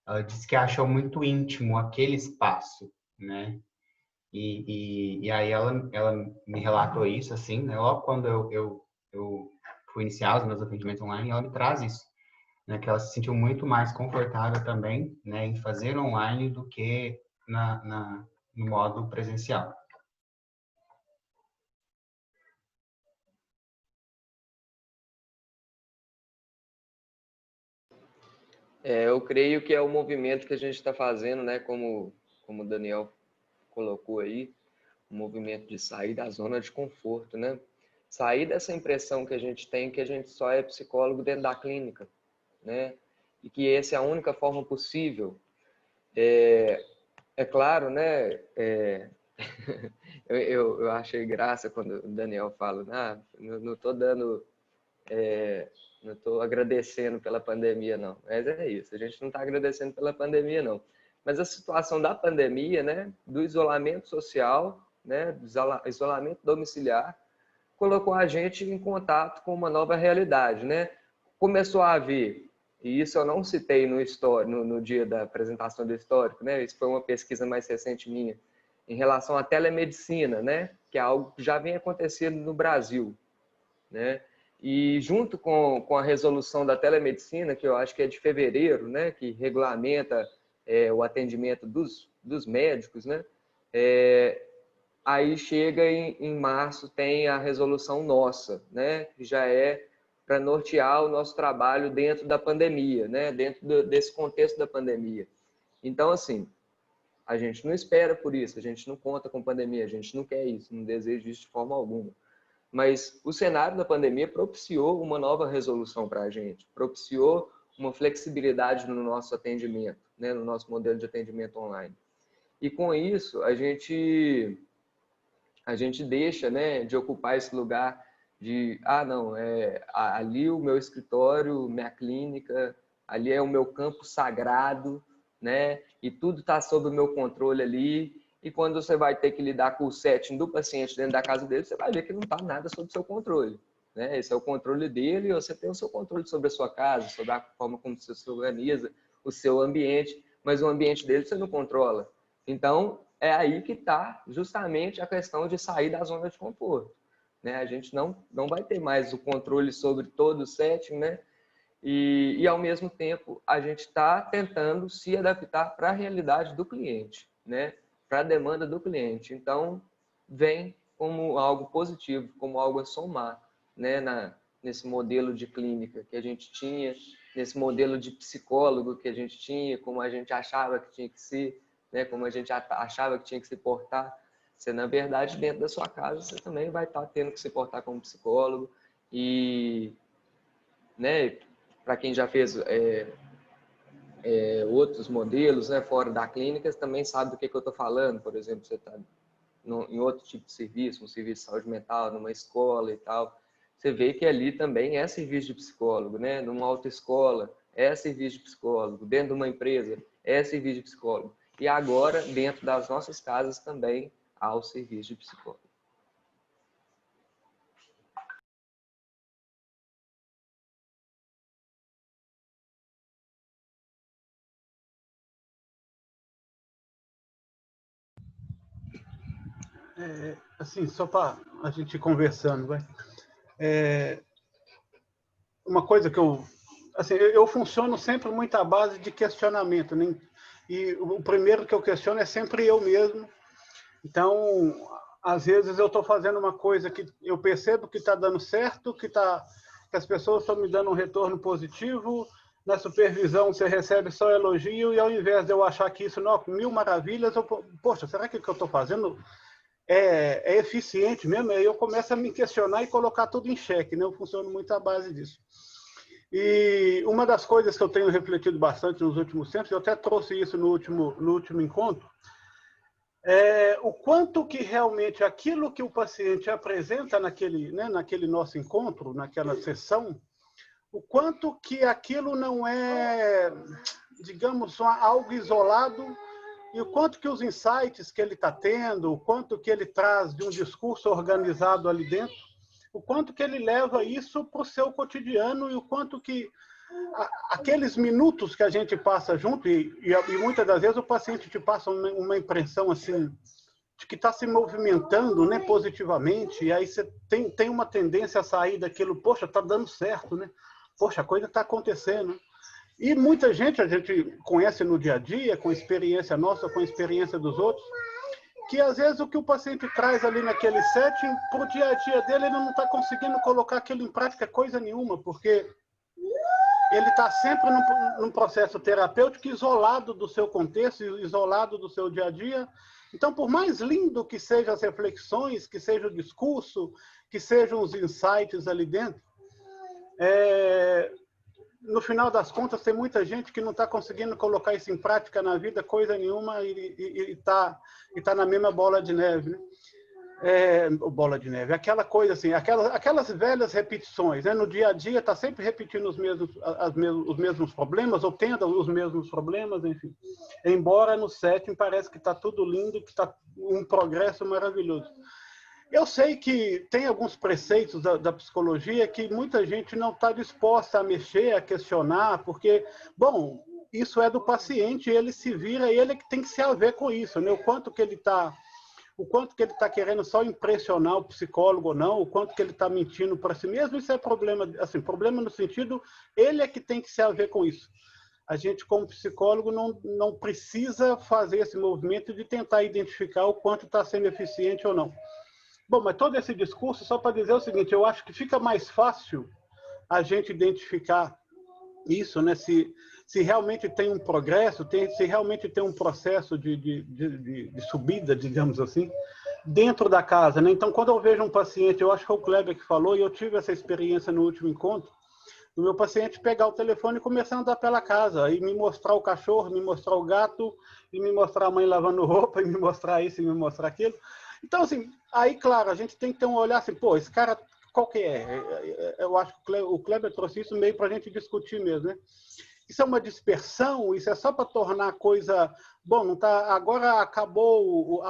Ela disse que achou muito íntimo aquele espaço, né? E aí ela me relatou isso, assim, né? Logo quando eu fui iniciar os meus atendimentos online, ela me traz isso, né, que ela se sentiu muito mais confortável também, né, em fazer online do que no modo presencial.
Eu creio que é o movimento que a gente está fazendo, né? Como o Daniel colocou aí, um movimento de sair da zona de conforto, né? Sair dessa impressão que a gente tem que a gente só é psicólogo dentro da clínica, né? E que essa é a única forma possível. É claro, né? Eu achei graça quando o Daniel fala, não estou dando... não estou agradecendo pela pandemia, não. Mas é isso, a gente não está agradecendo pela pandemia, não. Mas a situação da pandemia, né, do isolamento social, né, do isolamento domiciliar, colocou a gente em contato com uma nova realidade, né? Começou a haver, e isso eu não citei no dia da apresentação do histórico, né? Isso foi uma pesquisa mais recente minha, em relação à telemedicina, né? Que é algo que já vem acontecendo no Brasil, né? E junto com a resolução da telemedicina, que eu acho que é de fevereiro, né, que regulamenta o atendimento dos médicos, né, aí chega em março, tem a resolução nossa, né, que já é para nortear o nosso trabalho dentro da pandemia, né, dentro desse contexto da pandemia. Então, assim, a gente não espera por isso, a gente não conta com pandemia, a gente não quer isso, não deseja isso de forma alguma. Mas o cenário da pandemia propiciou uma nova resolução para a gente, propiciou uma flexibilidade no nosso atendimento, né, no nosso modelo de atendimento online. E com isso, a gente deixa, né, de ocupar esse lugar de, não, ali o meu escritório, minha clínica, ali é o meu campo sagrado, né, e tudo está sob o meu controle ali. E quando você vai ter que lidar com o setting do paciente dentro da casa dele, você vai ver que não está nada sob o seu controle, né? Esse é o controle dele e você tem o seu controle sobre a sua casa, sobre a forma como você se organiza, o seu ambiente, mas o ambiente dele você não controla. Então, é aí que está justamente a questão de sair da zona de conforto, né? A gente não vai ter mais o controle sobre todo o setting, né? E ao mesmo tempo, a gente está tentando se adaptar para a realidade do cliente, né? Para a demanda do cliente. Então, vem como algo positivo, como algo a somar, né? Nesse modelo de clínica que a gente tinha, nesse modelo de psicólogo que a gente tinha, como a gente achava que tinha que ser, né? Como a gente achava que tinha que se portar. Você, na verdade, dentro da sua casa, você também vai estar tendo que se portar como psicólogo e, né? Para quem já fez outros modelos, né, fora da clínica, também sabe do que eu estou falando. Por exemplo, você está em outro tipo de serviço, um serviço de saúde mental, numa escola e tal. Você vê que ali também é serviço de psicólogo, né? Numa autoescola é serviço de psicólogo, dentro de uma empresa é serviço de psicólogo. E agora, dentro das nossas casas também há o serviço de psicólogo.
Assim, só para a gente ir conversando, vai. Uma coisa que eu funciono sempre muito à base de questionamento, né? E o primeiro que eu questiono é sempre eu mesmo. Então, às vezes eu estou fazendo uma coisa que eu percebo que está dando certo, que as pessoas estão me dando um retorno positivo. Na supervisão você recebe só elogio, e ao invés de eu achar que isso, não, mil maravilhas, poxa, será que o que eu estou fazendo é eficiente mesmo? Aí eu começo a me questionar e colocar tudo em xeque, né? Eu funciono muito à base disso. E uma das coisas que eu tenho refletido bastante nos últimos tempos, eu até trouxe isso no último encontro, é o quanto que realmente aquilo que o paciente apresenta naquele nosso encontro, naquela sessão, o quanto que aquilo não é, digamos, algo isolado, e o quanto que os insights que ele está tendo, o quanto que ele traz de um discurso organizado ali dentro, o quanto que ele leva isso para o seu cotidiano, e o quanto que aqueles minutos que a gente passa junto, e muitas das vezes o paciente te passa uma impressão assim, que está se movimentando, né, positivamente, e aí você tem uma tendência a sair daquilo, poxa, está dando certo, né? Poxa, a coisa está acontecendo. E muita gente, a gente conhece no dia a dia, com experiência nossa, com experiência dos outros, que às vezes o que o paciente traz ali naquele setting, para o dia a dia dele, ele não está conseguindo colocar aquilo em prática coisa nenhuma, porque ele está sempre num processo terapêutico isolado do seu contexto, isolado do seu dia a dia. Então, por mais lindo que sejam as reflexões, que seja o discurso, que sejam os insights ali dentro, no final das contas, tem muita gente que não está conseguindo colocar isso em prática na vida, coisa nenhuma, e tá na mesma bola de neve, né? Bola de neve, aquela coisa assim, aquelas velhas repetições, né? No dia a dia está sempre repetindo os mesmos problemas, ou tendo os mesmos problemas, enfim. Embora no setting parece que está tudo lindo, que está um progresso maravilhoso. Eu sei que tem alguns preceitos da psicologia que muita gente não está disposta a mexer, a questionar, porque, bom, isso é do paciente, ele se vira, ele que tem que se haver com isso, né? O quanto que ele está querendo só impressionar o psicólogo ou não, o quanto que ele está mentindo para si mesmo, isso é problema, assim, problema no sentido, ele é que tem que se haver com isso. A gente, como psicólogo, não precisa fazer esse movimento de tentar identificar o quanto está sendo eficiente ou não. Bom, mas todo esse discurso só para dizer o seguinte, eu acho que fica mais fácil a gente identificar isso, né? Se realmente tem um progresso, se realmente tem um processo de subida, digamos assim, dentro da casa, né? Então, quando eu vejo um paciente, eu acho que foi o Kleber que falou, e eu tive essa experiência no último encontro, o meu paciente pegar o telefone e começar a andar pela casa, e me mostrar o cachorro, me mostrar o gato, e me mostrar a mãe lavando roupa, e me mostrar isso, e me mostrar aquilo. Então, assim, aí, claro, a gente tem que ter um olhar assim, pô, esse cara, qual que é? Eu acho que o Kleber trouxe isso meio para a gente discutir mesmo, né? Isso é uma dispersão? Isso é só para tornar a coisa... Bom, não tá, agora acabou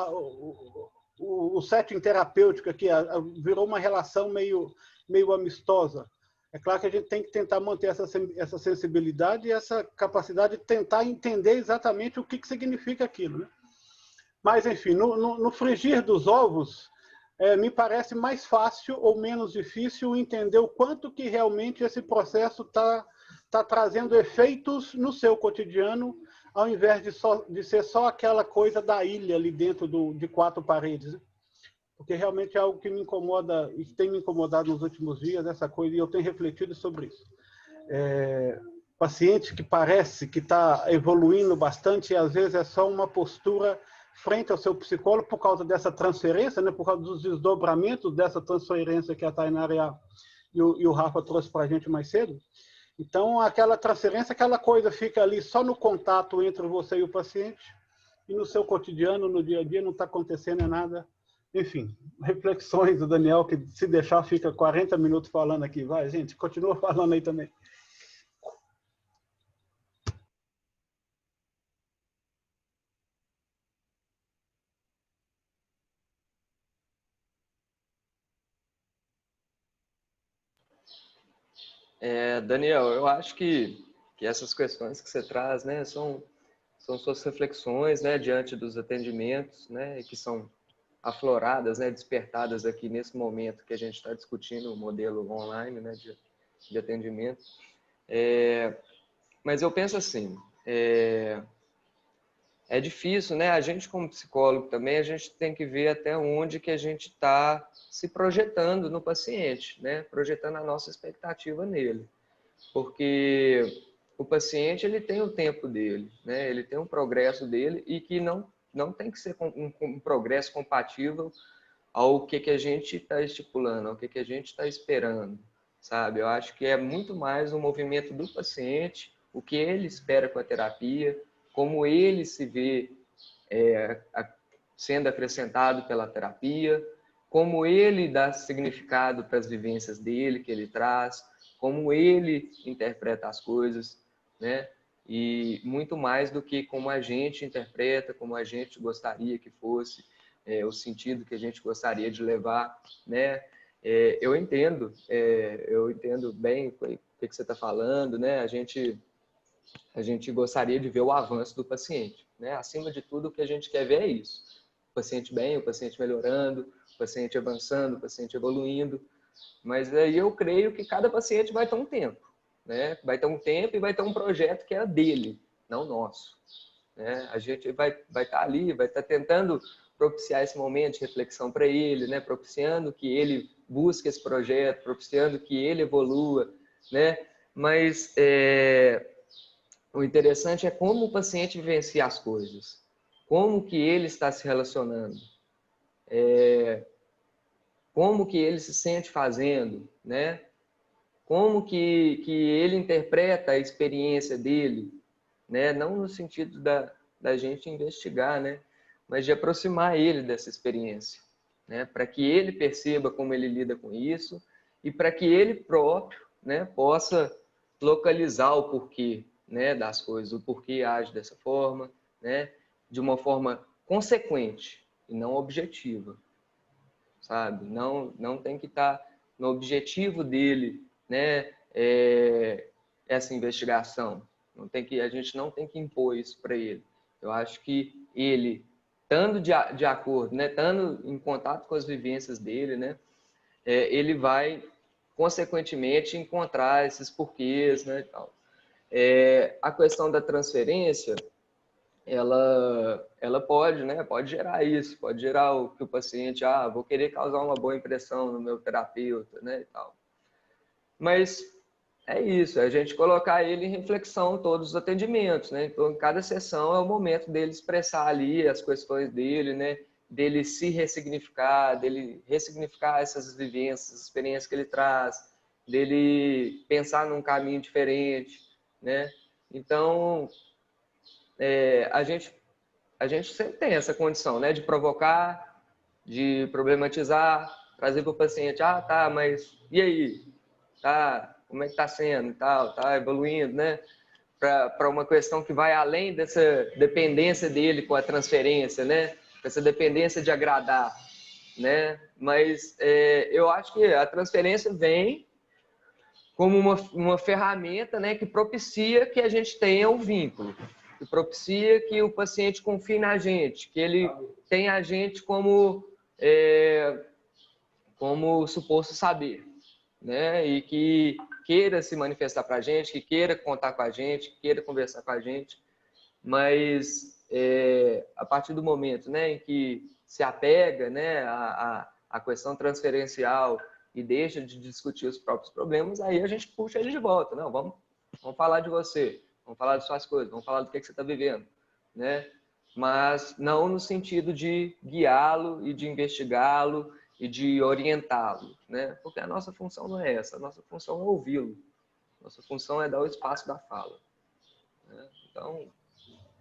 o setting terapêutico aqui, virou uma relação meio amistosa. É claro que a gente tem que tentar manter essa sensibilidade e essa capacidade de tentar entender exatamente o que significa aquilo, né? Mas, enfim, no frigir dos ovos, me parece mais fácil ou menos difícil entender o quanto que realmente esse processo está trazendo efeitos no seu cotidiano, ao invés de ser só aquela coisa da ilha ali dentro de quatro paredes, né? Porque realmente é algo que me incomoda e tem me incomodado nos últimos dias, essa coisa, e eu tenho refletido sobre isso. Paciente que parece que está evoluindo bastante e às vezes é só uma postura frente ao seu psicólogo por causa dessa transferência, né, por causa dos desdobramentos dessa transferência que a Tainara e o Rafa trouxe para a gente mais cedo. Então, aquela transferência, aquela coisa fica ali só no contato entre você e o paciente, e no seu cotidiano, no dia a dia, não está acontecendo nada. Enfim, reflexões do Daniel, que se deixar fica 40 minutos falando aqui. Vai, gente, continua falando aí também.
Daniel, eu acho que essas questões que você traz, né, são suas reflexões, né, diante dos atendimentos, né, que são afloradas, né, despertadas aqui nesse momento que a gente está discutindo o modelo online, né, de atendimento. Mas eu penso assim, é difícil, né? A gente como psicólogo também, a gente tem que ver até onde que a gente está se projetando no paciente, né? Projetando a nossa expectativa nele. Porque o paciente, ele tem o tempo dele, né? Ele tem um progresso dele e que não tem que ser um progresso compatível ao que a gente está estipulando, ao que a gente está esperando, sabe? Eu acho que é muito mais um movimento do paciente, o que ele espera com a terapia, como ele se vê sendo acrescentado pela terapia, como ele dá significado para as vivências dele, que ele traz, como ele interpreta as coisas, né? E muito mais do que como a gente interpreta, como a gente gostaria que fosse, o sentido que a gente gostaria de levar, né? Eu entendo bem o que você está falando, né? A gente gostaria de ver o avanço do paciente, né? Acima de tudo, o que a gente quer ver é isso. paciente bem, o paciente melhorando, o paciente avançando, o paciente evoluindo. Mas aí eu creio que cada paciente vai ter um tempo, né? Vai ter um tempo e vai ter um projeto que é dele, não nosso, né? A gente vai estar ali, vai estar tentando propiciar esse momento de reflexão para ele, né? Propiciando que ele busque esse projeto, propiciando que ele evolua, né? Mas o interessante é como o paciente vivencia as coisas, como que ele está se relacionando, como que ele se sente fazendo, né? Como que ele interpreta a experiência dele, né? Não no sentido da gente investigar, né? Mas de aproximar ele dessa experiência, né? Para que ele perceba como ele lida com isso e para que ele próprio, né, possa localizar o porquê, né, das coisas, o porquê age dessa forma, né? De uma forma consequente e não objetiva, sabe? Não tem que estar no objetivo dele, né? Essa investigação. A gente não tem que impor isso para ele. Eu acho que ele, estando de acordo, né? Estando em contato com as vivências dele, né? Ele vai, consequentemente, encontrar esses porquês, né? E tal. A questão da transferência, ela pode, né? Pode gerar isso, pode gerar o que o paciente, vou querer causar uma boa impressão no meu terapeuta, né? E tal. Mas é isso, é a gente colocar ele em reflexão todos os atendimentos, né? Então, cada sessão é o momento dele expressar ali as questões dele, né? Dele se ressignificar, dele ressignificar essas vivências, as experiências que ele traz, dele pensar num caminho diferente, né? Então, a gente sempre tem essa condição, né? De provocar, de problematizar, trazer para o paciente, tá, mas e aí? Tá, como é que está sendo e tal, tá evoluindo, né? Para uma questão que vai além dessa dependência dele com a transferência, né? Essa dependência de agradar, né? Mas eu acho que a transferência vem como uma ferramenta, né, que propicia que a gente tenha um vínculo, que propicia que o paciente confie na gente, que ele tenha a gente como suposto saber, né? E que queira se manifestar para a gente, que queira contar com a gente, que queira conversar com a gente, mas a partir do momento, né, em que se apega, né, a questão transferencial e deixa de discutir os próprios problemas, aí a gente puxa ele de volta. Não, vamos falar de você, vamos falar de suas coisas, vamos falar do que você está vivendo, né? Mas não no sentido de guiá-lo e de investigá-lo e de orientá-lo, né? Porque a nossa função não é essa, a nossa função é ouvi-lo, nossa função é dar o espaço da fala, né? Então,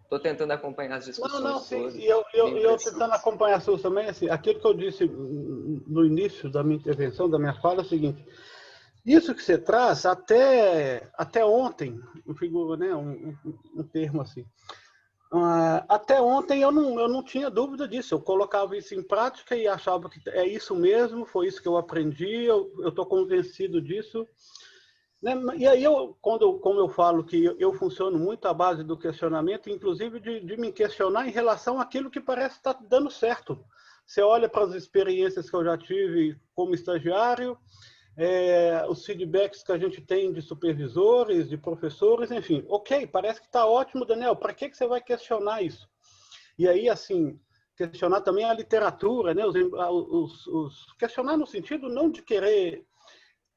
estou tentando acompanhar as discussões
Não, sim.
todas.
E eu tentando acompanhar as suas também, assim, aquilo que eu disse no início da minha intervenção, da minha fala, é o seguinte: isso que você traz, até ontem, né, um termo assim, até ontem eu não tinha dúvida disso. Eu colocava isso em prática e achava que é isso mesmo, foi isso que eu aprendi, eu estou convencido disso. Né? E aí, como eu falo que eu funciono muito à base do questionamento, inclusive de me questionar em relação àquilo que parece estar dando certo. Você olha para as experiências que eu já tive como estagiário, os feedbacks que a gente tem de supervisores, de professores, enfim. Ok, parece que está ótimo, Daniel, para que você vai questionar isso? E aí, assim, questionar também a literatura, né? Questionar no sentido não de querer,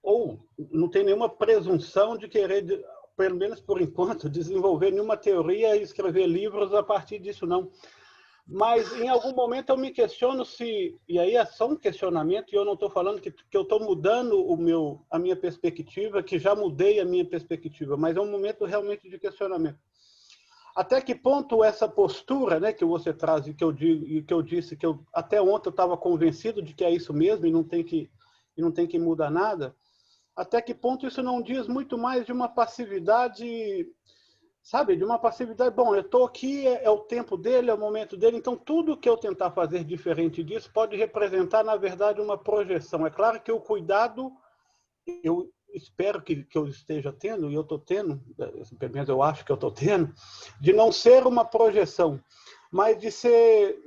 ou não tem nenhuma presunção de querer, pelo menos por enquanto, desenvolver nenhuma teoria e escrever livros a partir disso, não. Mas, em algum momento, eu me questiono se... E aí é só um questionamento, e eu não estou falando que eu estou mudando a minha perspectiva, que já mudei a minha perspectiva, mas é um momento realmente de questionamento. Até que ponto essa postura, né, que você traz e que eu disse que até ontem eu estava convencido de que é isso mesmo e não tem que mudar nada, até que ponto isso não diz muito mais de uma passividade, sabe? De uma passividade, bom, eu estou aqui, é o tempo dele, é o momento dele, então tudo que eu tentar fazer diferente disso pode representar, na verdade, uma projeção. É claro que o cuidado, eu espero que eu esteja tendo, e eu estou tendo, pelo menos eu acho que eu estou tendo, de não ser uma projeção, mas de ser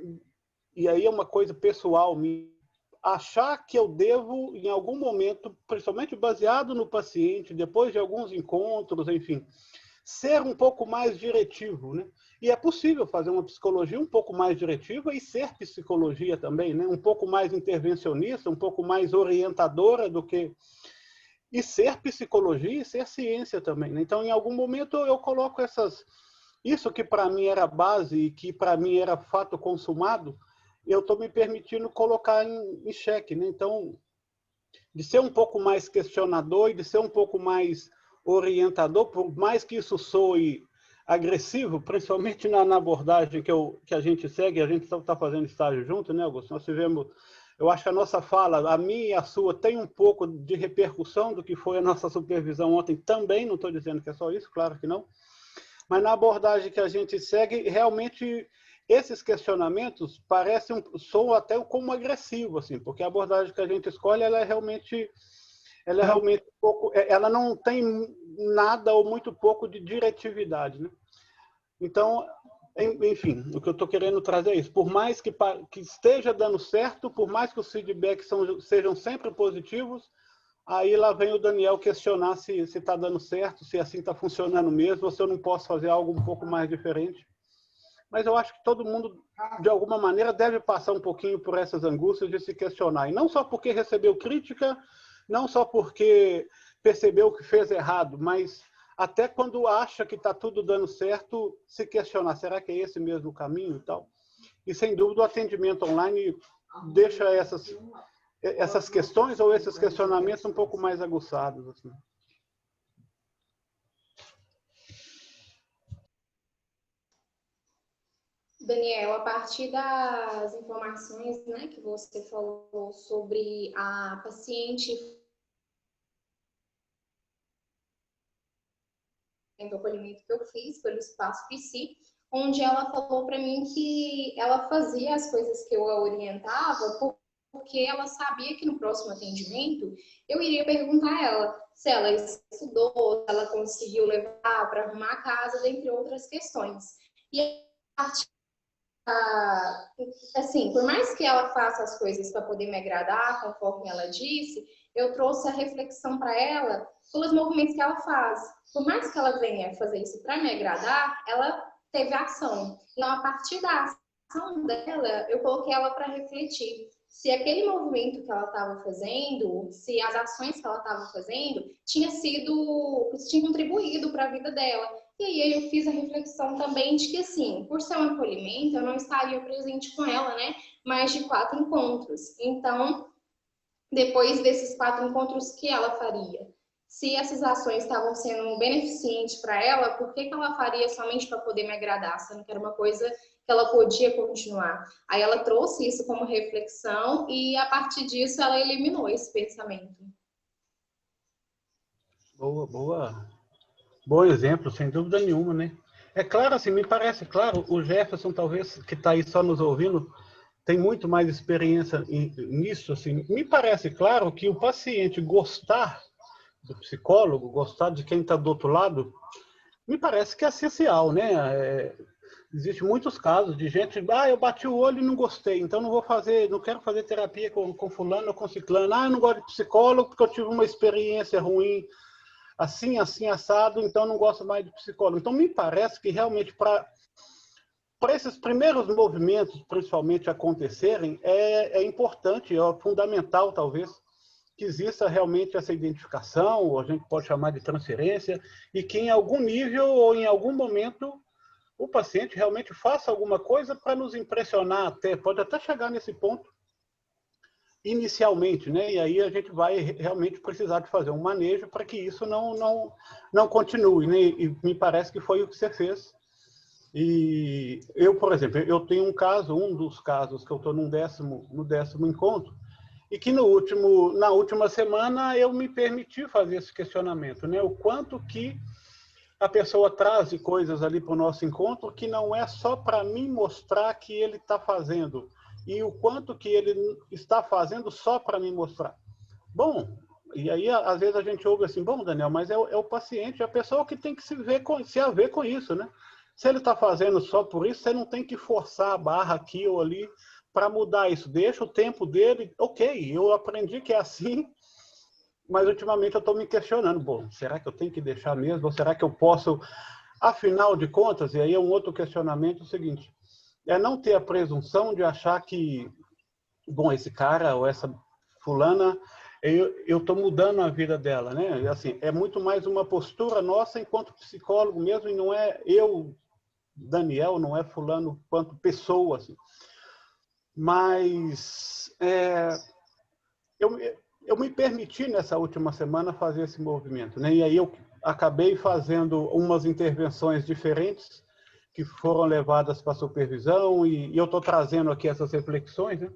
e aí é uma coisa pessoal minha, achar que eu devo, em algum momento, principalmente baseado no paciente, depois de alguns encontros, enfim, ser um pouco mais diretivo, né? E é possível fazer uma psicologia um pouco mais diretiva e ser psicologia também, né? Um pouco mais intervencionista, um pouco mais orientadora do que... E ser psicologia e ser ciência também, né? Então, em algum momento, eu coloco isso que para mim era base e que para mim era fato consumado, eu estou me permitindo colocar em xeque, né? Então, de ser um pouco mais questionador e de ser um pouco mais orientador, por mais que isso soe agressivo, principalmente na abordagem que a gente segue, a gente está fazendo estágio junto, né, Augusto? Nós tivemos, eu acho que a nossa fala, a minha e a sua, tem um pouco de repercussão do que foi a nossa supervisão ontem também, não estou dizendo que é só isso, claro que não, mas na abordagem que a gente segue, realmente esses questionamentos soam até como agressivo, assim, porque a abordagem que a gente escolhe, ela é realmente um pouco, ela não tem nada ou muito pouco de diretividade, né? Então, enfim, o que eu estou querendo trazer é isso. Por mais que esteja dando certo, por mais que os feedbacks sejam sempre positivos, aí lá vem o Daniel questionar se está dando certo, se assim está funcionando mesmo, ou se eu não posso fazer algo um pouco mais diferente. Mas eu acho que todo mundo, de alguma maneira, deve passar um pouquinho por essas angústias de se questionar. E não só porque recebeu crítica, não só porque percebeu que fez errado, mas até quando acha que está tudo dando certo, se questionar, será que é esse mesmo o caminho e tal? E, sem dúvida, o atendimento online deixa essas questões ou esses questionamentos um pouco mais aguçados, assim.
Daniel, a partir das informações, né, que você falou sobre a paciente do acolhimento que eu fiz pelo Espaço Psi, onde ela falou para mim que ela fazia as coisas que eu a orientava porque ela sabia que no próximo atendimento eu iria perguntar a ela se ela estudou, se ela conseguiu levar para arrumar a casa, dentre outras questões. E a partir assim, por mais que ela faça as coisas para poder me agradar, conforme ela disse, eu trouxe a reflexão para ela pelos movimentos que ela faz. Por mais que ela venha fazer isso para me agradar, ela teve ação. Então, a partir da ação dela, eu coloquei ela para refletir se aquele movimento que ela estava fazendo, se as ações que ela estava fazendo, tinha contribuído para a vida dela. E aí eu fiz a reflexão também de que, assim, por ser um acolhimento, eu não estaria presente com ela, né? Mais de 4 encontros. Então, depois desses 4 encontros, o que ela faria? Se essas ações estavam sendo beneficentes para ela, por que ela faria somente para poder me agradar, sendo que era uma coisa que ela podia continuar? Aí ela trouxe isso como reflexão e, a partir disso, ela eliminou esse pensamento.
Bom exemplo, sem dúvida nenhuma, né? É claro, assim, me parece claro, o Jefferson, talvez, que está aí só nos ouvindo, tem muito mais experiência nisso, assim. Me parece claro que o paciente gostar do psicólogo, gostar de quem está do outro lado, me parece que é essencial, né? Existem muitos casos de gente, eu bati o olho e não gostei, então não quero fazer terapia com fulano ou com ciclano. Eu não gosto de psicólogo porque eu tive uma experiência ruim, assim, assado, então não gosto mais de psicólogo. Então me parece que realmente para esses primeiros movimentos, principalmente, acontecerem, é importante, é fundamental, talvez, que exista realmente essa identificação, ou a gente pode chamar de transferência, e que em algum nível ou em algum momento o paciente realmente faça alguma coisa para nos impressionar pode até chegar nesse ponto inicialmente, né? E aí a gente vai realmente precisar de fazer um manejo para que isso não continue, né? E me parece que foi o que você fez. E eu, por exemplo, eu tenho um dos casos que eu estou no 10º encontro, e que na última semana eu me permiti fazer esse questionamento, né? O quanto que a pessoa traz coisas ali para o nosso encontro que não é só para mim mostrar que ele está fazendo, e o quanto que ele está fazendo só para me mostrar. Bom, e aí às vezes a gente ouve assim, bom, Daniel, mas é o paciente, a pessoa que tem que se haver com isso, né? Se ele está fazendo só por isso, você não tem que forçar a barra aqui ou ali para mudar isso. Deixa o tempo dele, ok, eu aprendi que é assim, mas ultimamente eu estou me questionando, bom, será que eu tenho que deixar mesmo? Ou será que eu posso, afinal de contas, e aí é um outro questionamento, o seguinte, é não ter a presunção de achar que, bom, esse cara ou essa fulana, eu estou mudando a vida dela, né? Assim, é muito mais uma postura nossa enquanto psicólogo mesmo, e não é eu, Daniel, não é fulano quanto pessoa, assim. Mas eu me permiti nessa última semana fazer esse movimento, né? E aí eu acabei fazendo umas intervenções diferentes que foram levadas para a supervisão e eu estou trazendo aqui essas reflexões, né?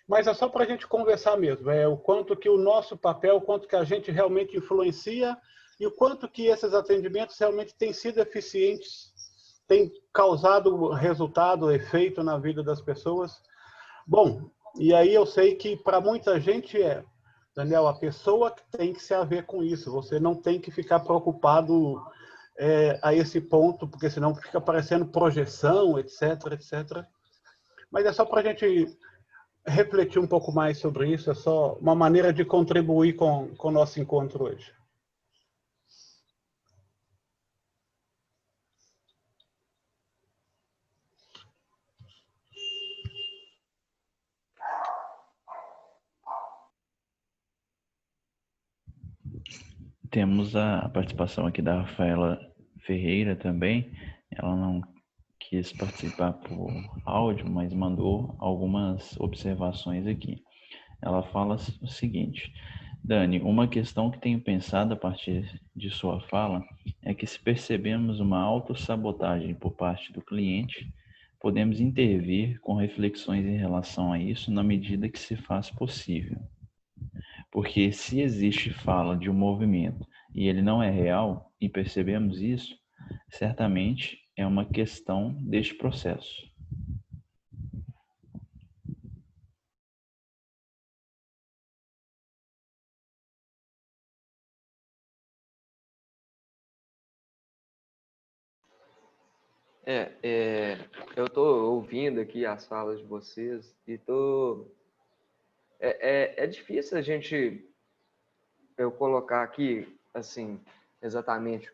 Mas é só para a gente conversar mesmo, o quanto que o nosso papel, o quanto que a gente realmente influencia e o quanto que esses atendimentos realmente têm sido eficientes, têm causado resultado, efeito na vida das pessoas. Bom, e aí eu sei que para muita gente Daniel, a pessoa que tem que se haver com isso, você não tem que ficar preocupado a esse ponto, porque senão fica parecendo projeção, etc, etc. Mas é só para a gente refletir um pouco mais sobre isso, é só uma maneira de contribuir com o nosso encontro hoje.
Temos a participação aqui da Rafaela Ferreira também. Ela não quis participar por áudio, mas mandou algumas observações aqui. Ela fala o seguinte: Dani, uma questão que tenho pensado a partir de sua fala é que se percebemos uma autossabotagem por parte do cliente, podemos intervir com reflexões em relação a isso na medida que se faz possível. Porque se existe fala de um movimento e ele não é real, e percebemos isso, certamente é uma questão deste processo.
Eu estou ouvindo aqui as falas de vocês e é difícil eu colocar aqui, assim, exatamente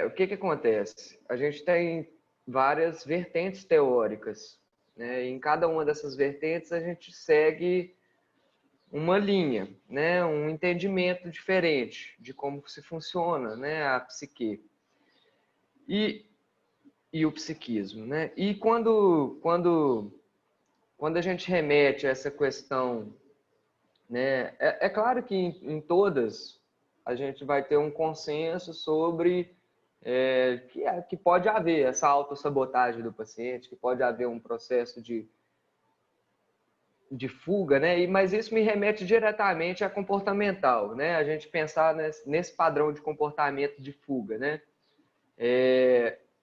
o que acontece. A gente tem várias vertentes teóricas, né? E em cada uma dessas vertentes a gente segue uma linha, né? Um entendimento diferente de como se funciona, né? A psique. E o psiquismo, né? E quando a gente remete a essa questão, né? É claro que em todas a gente vai ter um consenso sobre que pode haver essa autossabotagem do paciente, que pode haver um processo de fuga, né? Mas isso me remete diretamente a comportamental, né? A gente pensar nesse padrão de comportamento de fuga, né?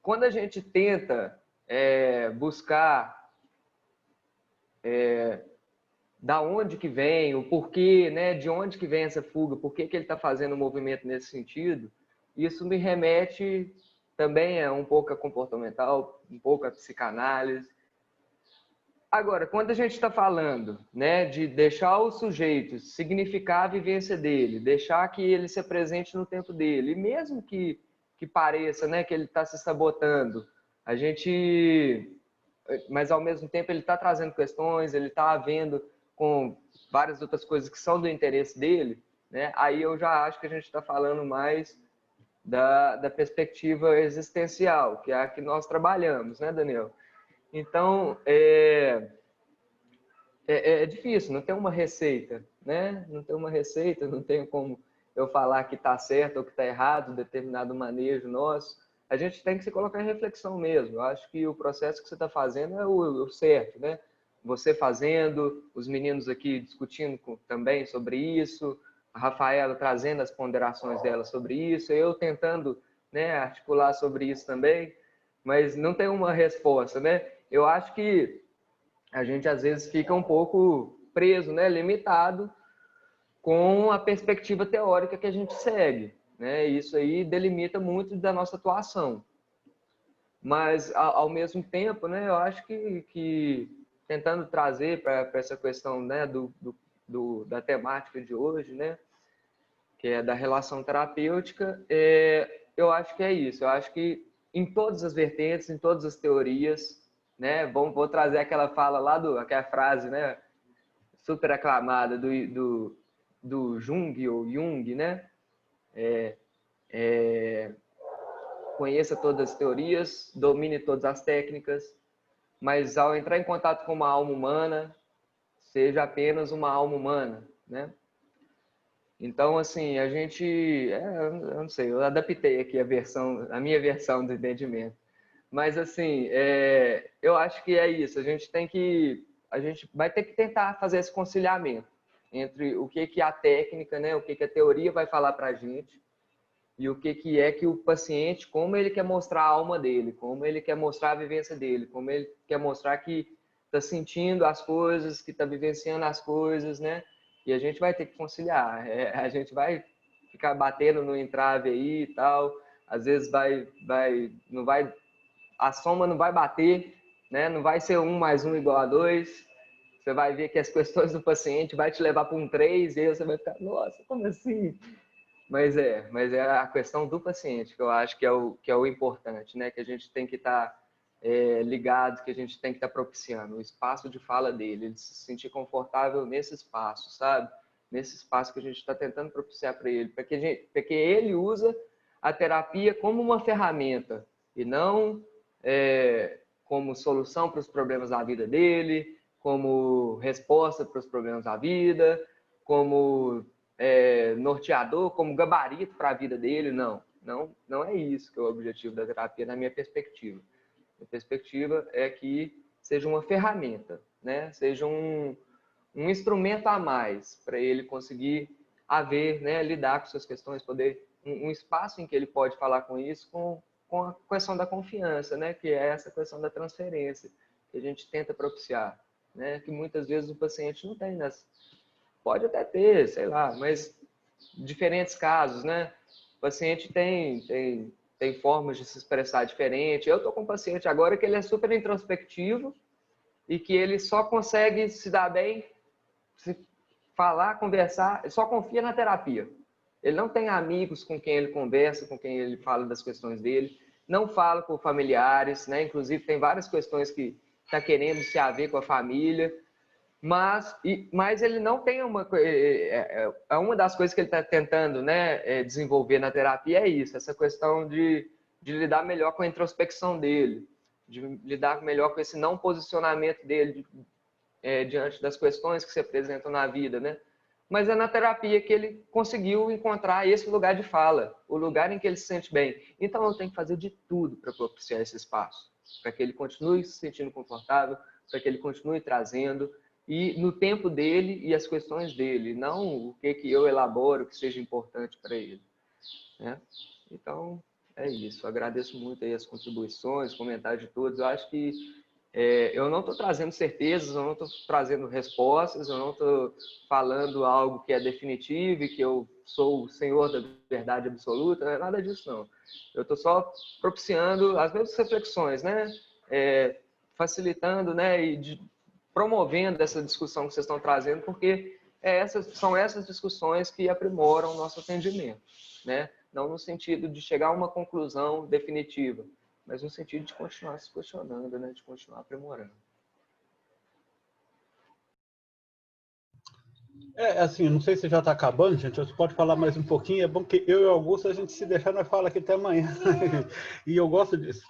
Quando a gente tenta buscar da onde que vem, o porquê, né? De onde que vem essa fuga, por que ele está fazendo um movimento nesse sentido, isso me remete também um pouco a comportamental, um pouco a psicanálise. Agora, quando a gente está falando, né, de deixar o sujeito significar a vivência dele, deixar que ele se apresente no tempo dele, e mesmo que pareça, né, que ele está se sabotando, mas ao mesmo tempo ele está trazendo questões, ele está vendo com várias outras coisas que são do interesse dele, né, aí eu já acho que a gente está falando mais da perspectiva existencial, que é a que nós trabalhamos, né, Daniel? Então, é difícil, não tem uma receita, né? Não tem uma receita, não tem como eu falar que está certo ou que está errado determinado manejo nosso. A gente tem que se colocar em reflexão mesmo. Eu acho que o processo que você está fazendo é o certo, né? Você fazendo, os meninos aqui discutindo também sobre isso, a Rafaela trazendo as ponderações dela sobre isso, eu tentando, né, articular sobre isso também, mas não tem uma resposta, né? Eu acho que a gente às vezes fica um pouco preso, né, limitado com a perspectiva teórica que a gente segue, né? Isso aí delimita muito da nossa atuação. Mas ao mesmo tempo, né, eu acho que tentando trazer para essa questão, né, da temática de hoje, né, que é da relação terapêutica, eu acho que é isso. Eu acho que em todas as vertentes, em todas as teorias, né, vou trazer aquela fala lá aquela frase, né, super aclamada do Jung, ou Jung, né, conheça todas as teorias, domine todas as técnicas, mas ao entrar em contato com uma alma humana, seja apenas uma alma humana, né? Então, assim, a gente, eu não sei, eu adaptei aqui a minha versão do entendimento, mas assim, eu acho que é isso. A gente vai ter que tentar fazer esse conciliamento entre o que a técnica, né, o que a teoria vai falar para a gente e o que é que o paciente, como ele quer mostrar a alma dele, como ele quer mostrar a vivência dele, como ele quer mostrar que está sentindo as coisas, que está vivenciando as coisas, né? E a gente vai ter que conciliar. A gente vai ficar batendo no entrave aí e tal. Às vezes não vai, a soma não vai bater, né? Não vai ser 1 mais 1 igual a 2. Você vai ver que as questões do paciente vai te levar para um 3 e aí você vai ficar, nossa, como assim? Mas é a questão do paciente que eu acho que é o importante, né? Que a gente tem que estar ligado, que a gente tem que estar propiciando o espaço de fala dele, ele se sentir confortável nesse espaço, sabe? Nesse espaço que a gente está tentando propiciar para ele, porque ele usa a terapia como uma ferramenta e não como solução para os problemas da vida dele, como resposta para os problemas da vida, como norteador, como gabarito para a vida dele. Não é isso que é o objetivo da terapia, na minha perspectiva. A perspectiva é que seja uma ferramenta, né? Seja um instrumento a mais para ele conseguir né? Lidar com suas questões, poder um espaço em que ele pode falar com isso, com a questão da confiança, né? Que é essa questão da transferência que a gente tenta propiciar, né? Que muitas vezes o paciente não tem, né? Pode até ter, sei lá, mas diferentes casos, né? O paciente tem formas de se expressar diferente. Eu estou com um paciente agora que ele é super introspectivo e que ele só consegue se dar bem, se falar, conversar, só confia na terapia. Ele não tem amigos com quem ele conversa, com quem ele fala das questões dele, não fala com familiares, né? Inclusive tem várias questões que está querendo se haver com a família, mas ele não tem uma das coisas que ele está tentando, né, desenvolver na terapia é isso, essa questão de lidar melhor com a introspecção dele, de lidar melhor com esse não posicionamento dele diante das questões que se apresentam na vida, né? Mas é na terapia que ele conseguiu encontrar esse lugar de fala, o lugar em que ele se sente bem. Então eu tenho que fazer de tudo para propiciar esse espaço, para que ele continue se sentindo confortável, para que ele continue trazendo, e no tempo dele e as questões dele, não o que eu elaboro que seja importante para ele, né? Então, é isso. Agradeço muito aí as contribuições, comentários de todos. Eu acho que eu não estou trazendo certezas, eu não estou trazendo respostas, eu não estou falando algo que é definitivo e que eu sou o senhor da verdade absoluta, não é nada disso, não. Eu estou só propiciando as mesmas reflexões, né? Facilitando, né? E promovendo essa discussão que vocês estão trazendo, porque são essas discussões que aprimoram o nosso atendimento, né? Não no sentido de chegar a uma conclusão definitiva, mas no sentido de continuar se questionando, né? De continuar aprimorando.
Assim, não sei se já está acabando, gente, você pode falar mais um pouquinho, é bom que eu e o Augusto, a gente se deixar, nós fala aqui até amanhã, e eu gosto disso.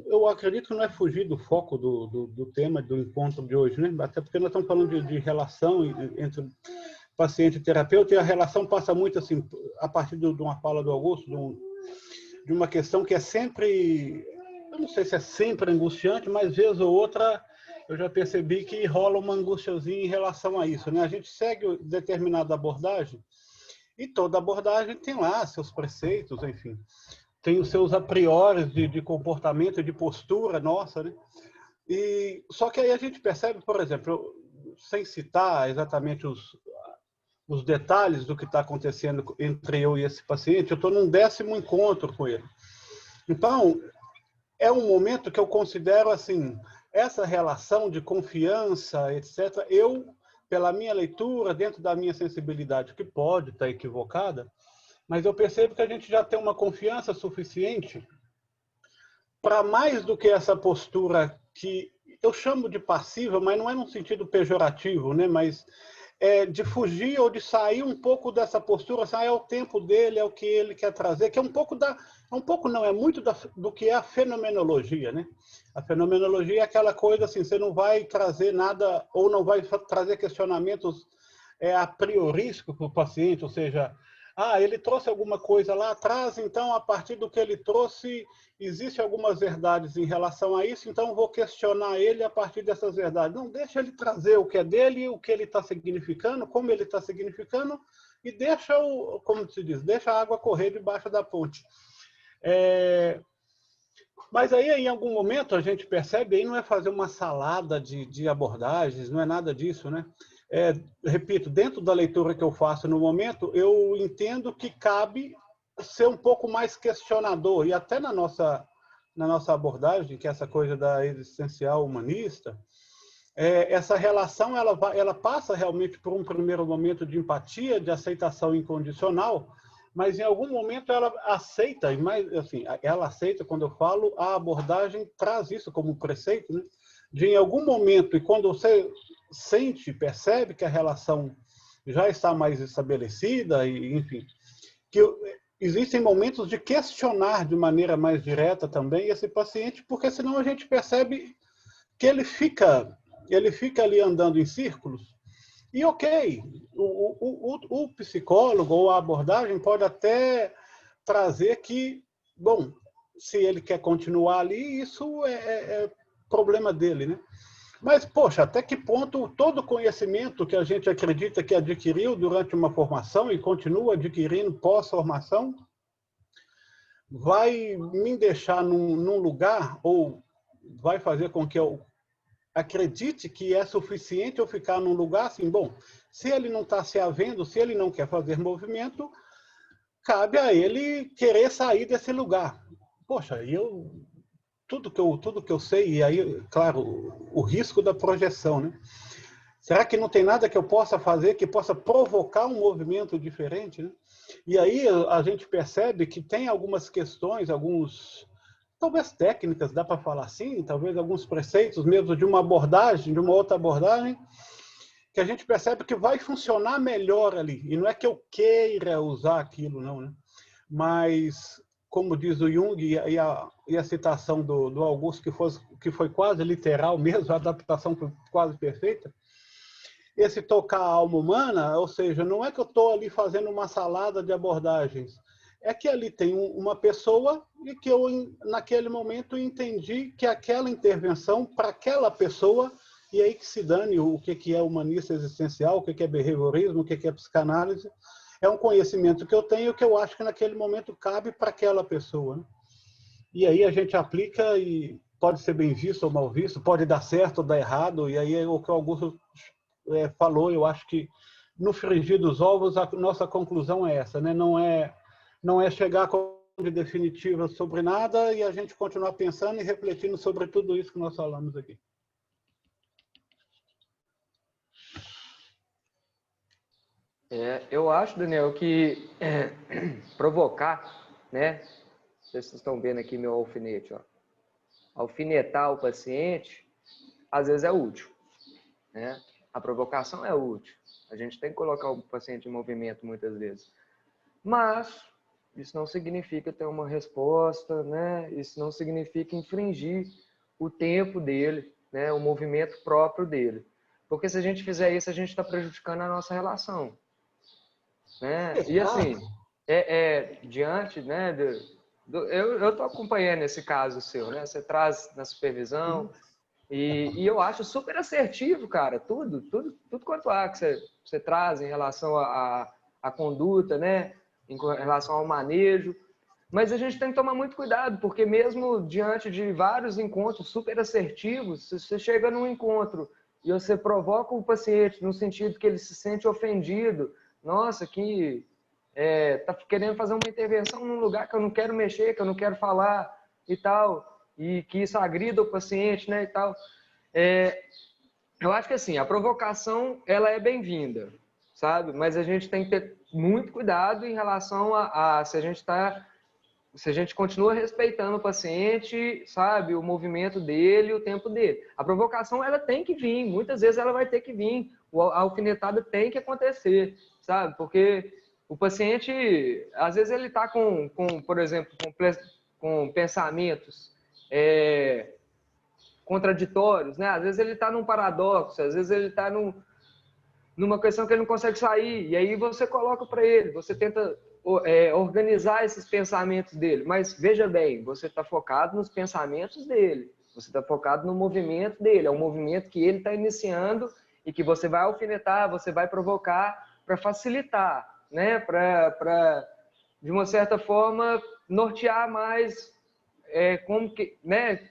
Eu acredito que não é fugir do foco do tema do encontro de hoje, né? Até porque nós estamos falando de relação entre paciente e terapeuta, e a relação passa muito assim, a partir de uma fala do Augusto, de uma questão que é sempre, eu não sei se é sempre angustiante, mas vez ou outra eu já percebi que rola uma angustiazinha em relação a isso, né? A gente segue determinada abordagem e toda abordagem tem lá seus preceitos, enfim. Tem os seus a priori de comportamento, de postura nossa, né? E só que aí a gente percebe, por exemplo, sem citar exatamente os detalhes do que está acontecendo entre eu e esse paciente, eu estou num 10º encontro com ele. Então, é um momento que eu considero assim, essa relação de confiança, etc. Eu, pela minha leitura, dentro da minha sensibilidade, que pode estar equivocada, mas eu percebo que a gente já tem uma confiança suficiente para mais do que essa postura que eu chamo de passiva, mas não é num sentido pejorativo, né? Mas de fugir ou de sair um pouco dessa postura, assim, é o tempo dele, é o que ele quer trazer, que é um pouco não, é muito do que é a fenomenologia, né? A fenomenologia é aquela coisa assim, você não vai trazer nada, ou não vai trazer questionamentos a priorísticos para o paciente, ou seja, ele trouxe alguma coisa lá atrás, então, a partir do que ele trouxe, existem algumas verdades em relação a isso, então vou questionar ele a partir dessas verdades. Não, deixa ele trazer o que é dele, o que ele está significando, como ele está significando, e deixa, como se diz, deixa a água correr debaixo da ponte. Mas aí, em algum momento, a gente percebe, aí não é fazer uma salada de abordagens, não é nada disso, né? Repito, dentro da leitura que eu faço no momento, eu entendo que cabe ser um pouco mais questionador, e até na nossa abordagem, que é essa coisa da existencial humanista, essa relação ela passa realmente por um primeiro momento de empatia, de aceitação incondicional, mas em algum momento ela aceita, assim, ela aceita, quando eu falo, a abordagem traz isso como preceito, né? De em algum momento, e quando você sente, percebe que a relação já está mais estabelecida, e enfim, que existem momentos de questionar de maneira mais direta também esse paciente, porque senão a gente percebe que ele fica ali andando em círculos. E ok, o psicólogo ou a abordagem pode até trazer que, bom, se ele quer continuar ali, isso é problema dele, né? Mas, poxa, até que ponto todo conhecimento que a gente acredita que adquiriu durante uma formação e continua adquirindo pós-formação vai me deixar num lugar ou vai fazer com que eu acredite que é suficiente eu ficar num lugar assim, bom, se ele não está se havendo, se ele não quer fazer movimento, cabe a ele querer sair desse lugar. Poxa, tudo que eu sei, e aí, claro, o risco da projeção, né? Será que não tem nada que eu possa fazer que possa provocar um movimento diferente, né? E aí a gente percebe que tem algumas questões, talvez técnicas, dá para falar assim, talvez alguns preceitos mesmo de uma abordagem, de uma outra abordagem, que a gente percebe que vai funcionar melhor ali. E não é que eu queira usar aquilo, não, né? Mas, como diz o Jung, e a citação do Augusto, que foi quase literal mesmo, a adaptação foi quase perfeita, esse tocar a alma humana, ou seja, não é que eu estou ali fazendo uma salada de abordagens, é que ali tem uma pessoa e que eu, naquele momento, entendi que aquela intervenção para aquela pessoa, e aí que se dane o que é humanista existencial, o que é behaviorismo, o que é psicanálise, é um conhecimento que eu tenho que eu acho que naquele momento cabe para aquela pessoa, né? E aí a gente aplica e pode ser bem visto ou mal visto, pode dar certo ou dar errado, e aí é o que o Augusto falou, eu acho que no frigir dos ovos a nossa conclusão é essa, né? Não é chegar a conclusão definitiva sobre nada e a gente continuar pensando e refletindo sobre tudo isso que nós falamos aqui.
Eu acho, Daniel, que provocar, né? Vocês estão vendo aqui meu alfinete, ó. Alfinetar o paciente, às vezes é útil, né? A provocação é útil. A gente tem que colocar o paciente em movimento muitas vezes. Mas isso não significa ter uma resposta, né? Isso não significa infringir o tempo dele, né? O movimento próprio dele. Porque se a gente fizer isso, a gente está prejudicando a nossa relação, né? E assim, diante, né? Eu estou acompanhando esse caso seu, né? Você traz na supervisão e eu acho super assertivo, cara, tudo quanto há que você traz em relação à conduta, né? Em relação ao manejo. Mas a gente tem que tomar muito cuidado, porque mesmo diante de vários encontros super assertivos, se você chega num encontro e você provoca o paciente no sentido que ele se sente ofendido, nossa, que tá querendo fazer uma intervenção num lugar que eu não quero mexer, que eu não quero falar e tal. e que isso agrida o paciente, né, e tal. Eu acho que assim, a provocação, ela é bem-vinda, sabe? Mas a gente tem que ter muito cuidado em relação a se a gente continua respeitando o paciente, sabe, o movimento dele, o tempo dele. A provocação, ela tem que vir, muitas vezes ela vai ter que vir, a alfinetada tem que acontecer, sabe? Porque o paciente, às vezes ele está por exemplo, com pensamentos contraditórios, né? Às vezes ele está num paradoxo, às vezes ele está numa questão que ele não consegue sair, e aí você coloca para ele, você tenta organizar esses pensamentos dele, mas veja bem, você está focado nos pensamentos dele, você está focado no movimento dele, é um movimento que ele está iniciando e que você vai alfinetar, você vai provocar para facilitar, né? Para, de uma certa forma, nortear mais como que, né?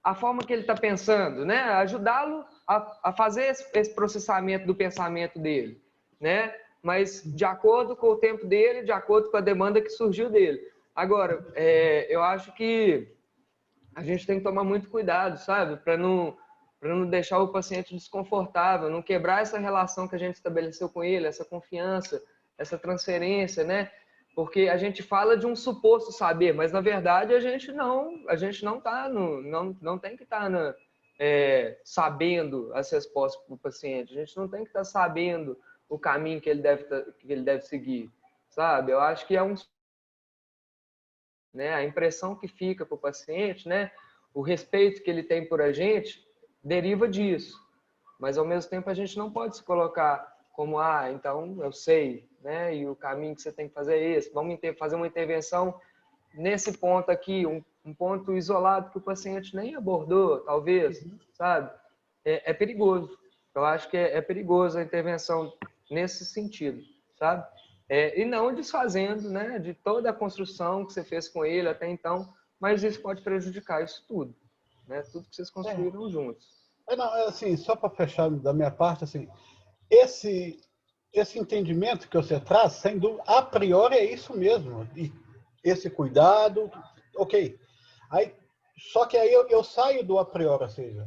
A forma que ele está pensando, né? Ajudá-lo a fazer esse processamento do pensamento dele, né? Mas de acordo com o tempo dele, de acordo com a demanda que surgiu dele. Agora, eu acho que a gente tem que tomar muito cuidado, sabe? Para não deixar o paciente desconfortável, não quebrar essa relação que a gente estabeleceu com ele, essa confiança, essa transferência, né? Porque a gente fala de um suposto saber, mas na verdade a gente não tá não tem que estar sabendo as respostas para o paciente. A gente não tem que estar sabendo o caminho que ele deve seguir, sabe? Eu acho que né, a impressão que fica para o paciente, né, o respeito que ele tem por a gente deriva disso. Mas ao mesmo tempo a gente não pode se colocar como, então eu sei, né? E o caminho que você tem que fazer é esse. Vamos fazer uma intervenção nesse ponto aqui, um ponto isolado que o paciente nem abordou, talvez, sabe? É perigoso. Eu acho que é perigoso a intervenção nesse sentido, sabe? E não desfazendo, né, de toda a construção que você fez com ele até então, mas isso pode prejudicar isso tudo, né? Tudo que vocês construíram juntos.
Não, assim, só para fechar da minha parte, assim, esse entendimento que você traz, sem dúvida, a priori é isso mesmo. E esse cuidado, ok. Só que aí eu saio do a priori, ou seja,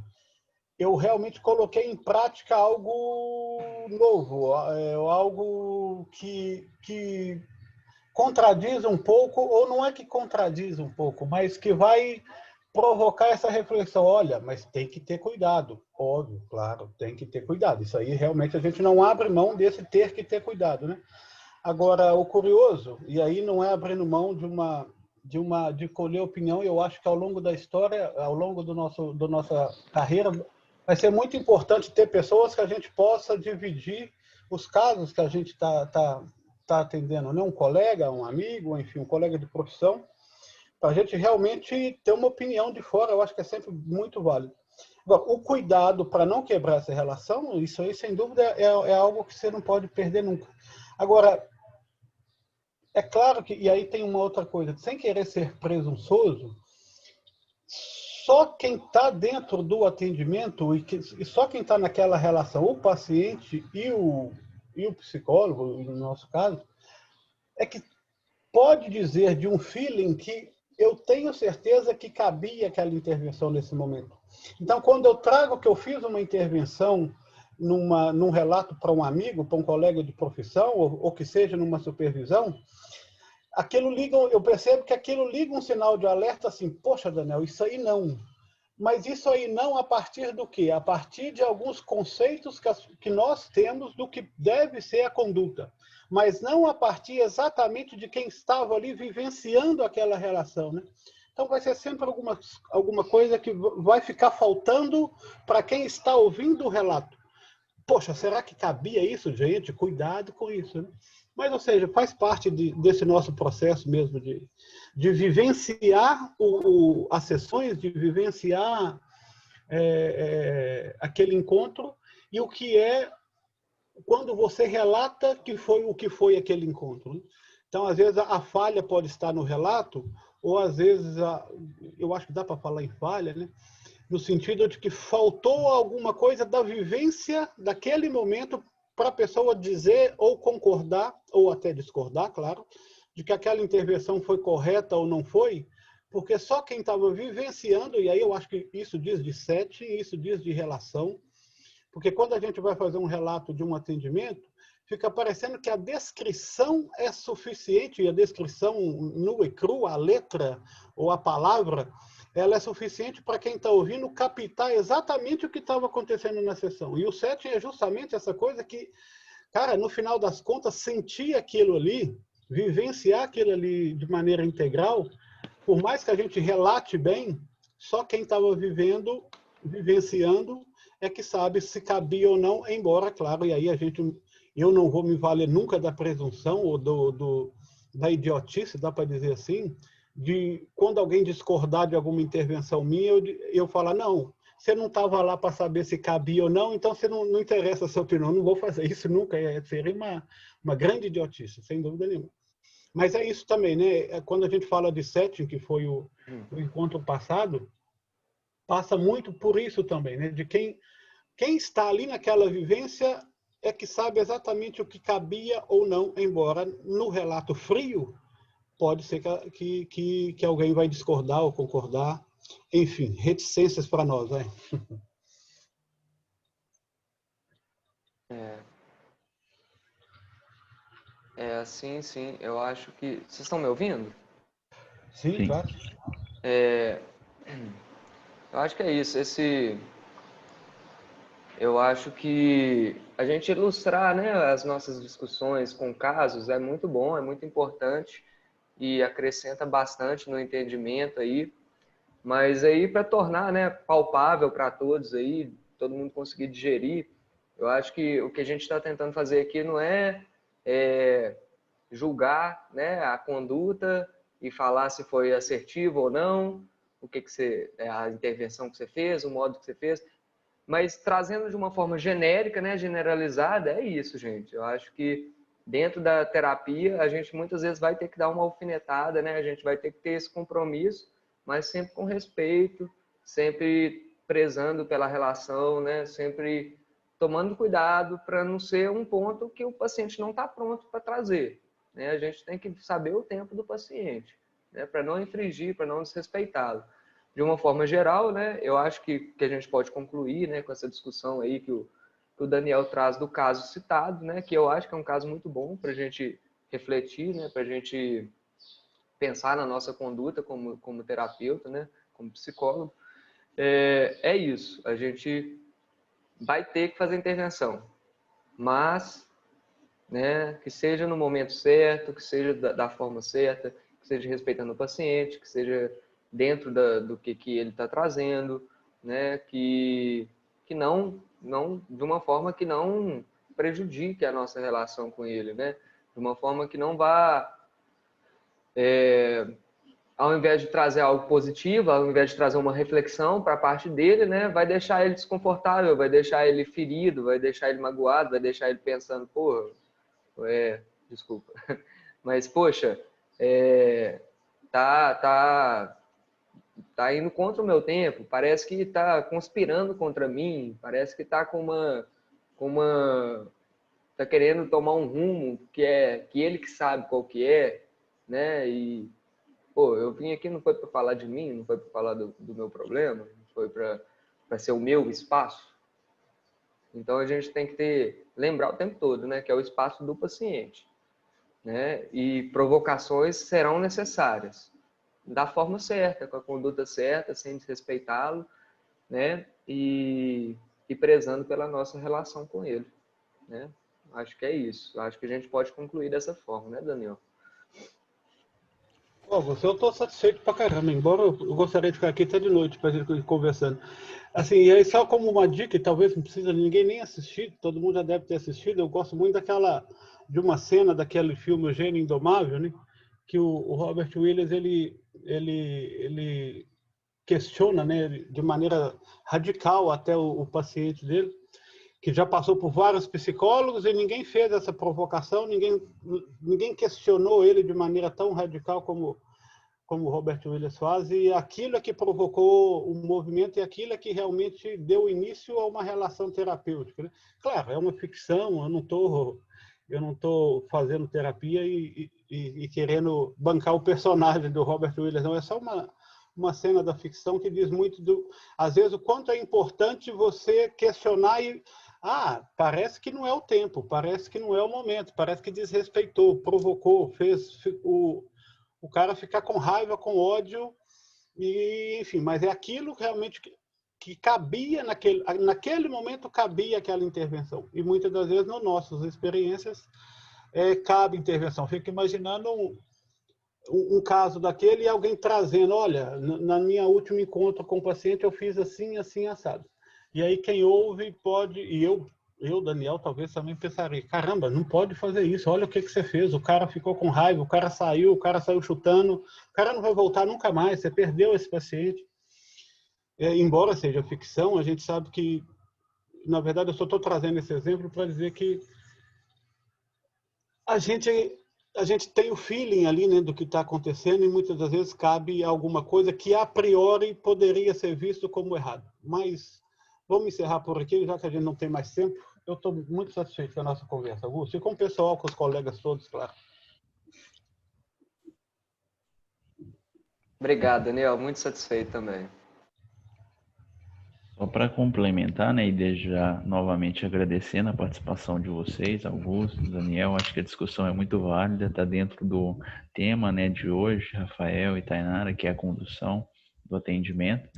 eu realmente coloquei em prática algo novo, algo que contradiz um pouco, ou não é que contradiz um pouco, mas que vai provocar essa reflexão. Olha, mas tem que ter cuidado. Óbvio, claro, tem que ter cuidado. Isso aí realmente a gente não abre mão desse ter que ter cuidado, né? Agora, o curioso, e aí não é abrindo mão de colher opinião, eu acho que ao longo da história, ao longo da nossa carreira, vai ser muito importante ter pessoas que a gente possa dividir os casos que a gente está atendendo, né? Um colega, um amigo, enfim, um colega de profissão, para a gente realmente ter uma opinião de fora, eu acho que é sempre muito válido. Agora, o cuidado para não quebrar essa relação, isso aí, sem dúvida, é algo que você não pode perder nunca. Agora, é claro que, e aí tem uma outra coisa, sem querer ser presunçoso, só quem está dentro do atendimento e só quem está naquela relação, o paciente e o psicólogo, no nosso caso, é que pode dizer de um feeling que eu tenho certeza que cabia aquela intervenção nesse momento. Então, quando eu trago que eu fiz uma intervenção num relato para um amigo, para um colega de profissão, ou que seja numa supervisão, eu percebo que aquilo liga um sinal de alerta assim, poxa, Daniel, isso aí não. Mas isso aí não a partir do quê? A partir de alguns conceitos que nós temos do que deve ser a conduta. Mas não a partir exatamente de quem estava ali vivenciando aquela relação, né? Então vai ser sempre alguma coisa que vai ficar faltando para quem está ouvindo o relato. Poxa, será que cabia isso, gente? Cuidado com isso, né? Mas, ou seja, faz parte desse nosso processo mesmo de vivenciar as sessões, de vivenciar aquele encontro e o que é quando você relata o que foi aquele encontro, né? Então, às vezes, a falha pode estar no relato, ou às vezes, eu acho que dá para falar em falha, né? No sentido de que faltou alguma coisa da vivência daquele momento para a pessoa dizer ou concordar, ou até discordar, claro, de que aquela intervenção foi correta ou não foi, porque só quem estava vivenciando, e aí eu acho que isso diz de setting, isso diz de relação, porque quando a gente vai fazer um relato de um atendimento, fica parecendo que a descrição é suficiente, e a descrição nua e crua, a letra ou a palavra, ela é suficiente para quem está ouvindo captar exatamente o que estava acontecendo na sessão. E o setting é justamente essa coisa que, cara, no final das contas, sentir aquilo ali, vivenciar aquilo ali de maneira integral, por mais que a gente relate bem, só quem estava vivenciando, é que sabe se cabia ou não, embora, claro, e aí eu não vou me valer nunca da presunção ou da idiotice, dá para dizer assim, de quando alguém discordar de alguma intervenção minha, eu falar, não, você não estava lá para saber se cabia ou não, então você não interessa a sua opinião, não vou fazer isso nunca, seria uma grande idiotice, sem dúvida nenhuma. Mas é isso também, né? Quando a gente fala de setting, que foi o encontro passado, passa muito por isso também, né? De quem está ali naquela vivência é que sabe exatamente o que cabia ou não, embora no relato frio pode ser que alguém vai discordar ou concordar. Enfim, reticências para nós, né?
Sim. Eu acho que... Vocês estão me ouvindo?
Sim, claro.
Eu acho que é isso. Eu acho que a gente ilustrar, né, as nossas discussões com casos é muito bom, é muito importante e acrescenta bastante no entendimento aí. Mas aí, para tornar, né, palpável para todos aí, todo mundo conseguir digerir, eu acho que o que a gente está tentando fazer aqui não é julgar, né, a conduta e falar se foi assertivo ou não, o que você, a intervenção que você fez, o modo que você fez, mas trazendo de uma forma genérica, né, generalizada, é isso, gente. Eu acho que dentro da terapia a gente muitas vezes vai ter que dar uma alfinetada, né, a gente vai ter que ter esse compromisso, mas sempre com respeito, sempre prezando pela relação, né, sempre tomando cuidado para não ser um ponto que o paciente não está pronto para trazer. Né? A gente tem que saber o tempo do paciente, né? Para não infringir, para não desrespeitá-lo. De uma forma geral, né, eu acho que a gente pode concluir, né, com essa discussão aí que o Daniel traz do caso citado, né, que eu acho que é um caso muito bom para a gente refletir, né, para a gente pensar na nossa conduta como terapeuta, né, como psicólogo. É isso, a gente vai ter que fazer intervenção, mas, né, que seja no momento certo, que seja da forma certa, que seja respeitando o paciente, que seja dentro do que ele está trazendo, né, que não de uma forma que não prejudique a nossa relação com ele, né, de uma forma que não vá ao invés de trazer algo positivo, ao invés de trazer uma reflexão para a parte dele, né, vai deixar ele desconfortável, vai deixar ele ferido, vai deixar ele magoado, vai deixar ele pensando, porra, desculpa, mas poxa, tá indo contra o meu tempo, parece que tá conspirando contra mim, parece que tá tá querendo tomar um rumo que ele que sabe qual que é, né, e pô, eu vim aqui não foi para falar de mim, não foi para falar do meu problema, não foi para ser o meu espaço. Então a gente tem que lembrar o tempo todo, né, que é o espaço do paciente, né? E provocações serão necessárias, da forma certa, com a conduta certa, sem desrespeitá-lo, né? E prezando pela nossa relação com ele, né? Acho que é isso. Acho que a gente pode concluir dessa forma, né, Daniel?
Eu estou satisfeito pra caramba, embora eu gostaria de ficar aqui até de noite para a gente ir conversando. Assim, e aí só como uma dica, e talvez não precisa ninguém nem assistir, todo mundo já deve ter assistido, eu gosto muito de uma cena daquele filme O Gênio Indomável, né? Que o Robert Williams, ele questiona, né, de maneira radical até o paciente dele, que já passou por vários psicólogos e ninguém fez essa provocação, ninguém questionou ele de maneira tão radical como o Robert Williams faz, e aquilo é que provocou um movimento e aquilo é que realmente deu início a uma relação terapêutica. Né? Claro, é uma ficção, eu não tô fazendo terapia e querendo bancar o personagem do Robert Williams, não, é só uma cena da ficção que diz muito, às vezes, o quanto é importante você questionar e... parece que não é o tempo, parece que não é o momento, parece que desrespeitou, provocou, fez o cara ficar com raiva, com ódio, e, enfim, mas é aquilo realmente que cabia, naquele momento cabia aquela intervenção. E muitas das vezes, nas nossas experiências, cabe intervenção. Fico imaginando um caso daquele e alguém trazendo, olha, na minha último encontro com o paciente eu fiz assim, assim, assado. E aí quem ouve pode, e eu, Daniel, talvez também pensaria, caramba, não pode fazer isso, olha o que você fez, o cara ficou com raiva, o cara saiu chutando, o cara não vai voltar nunca mais, você perdeu esse paciente. Embora seja ficção, a gente sabe que, na verdade, eu só estou trazendo esse exemplo para dizer que a gente tem o feeling ali, né, do que está acontecendo, e muitas das vezes cabe alguma coisa que a priori poderia ser visto como errado. Mas vamos encerrar por aqui, já que a gente não tem mais tempo. Eu estou muito satisfeito com a nossa conversa, Augusto, e com o pessoal, com os colegas todos, claro.
Obrigado, Daniel. Muito satisfeito também.
Só para complementar, né, e desde já novamente agradecendo a participação de vocês, Augusto, Daniel, acho que a discussão é muito válida, está dentro do tema, né, de hoje, Rafael e Tainara, que é a condução do atendimento,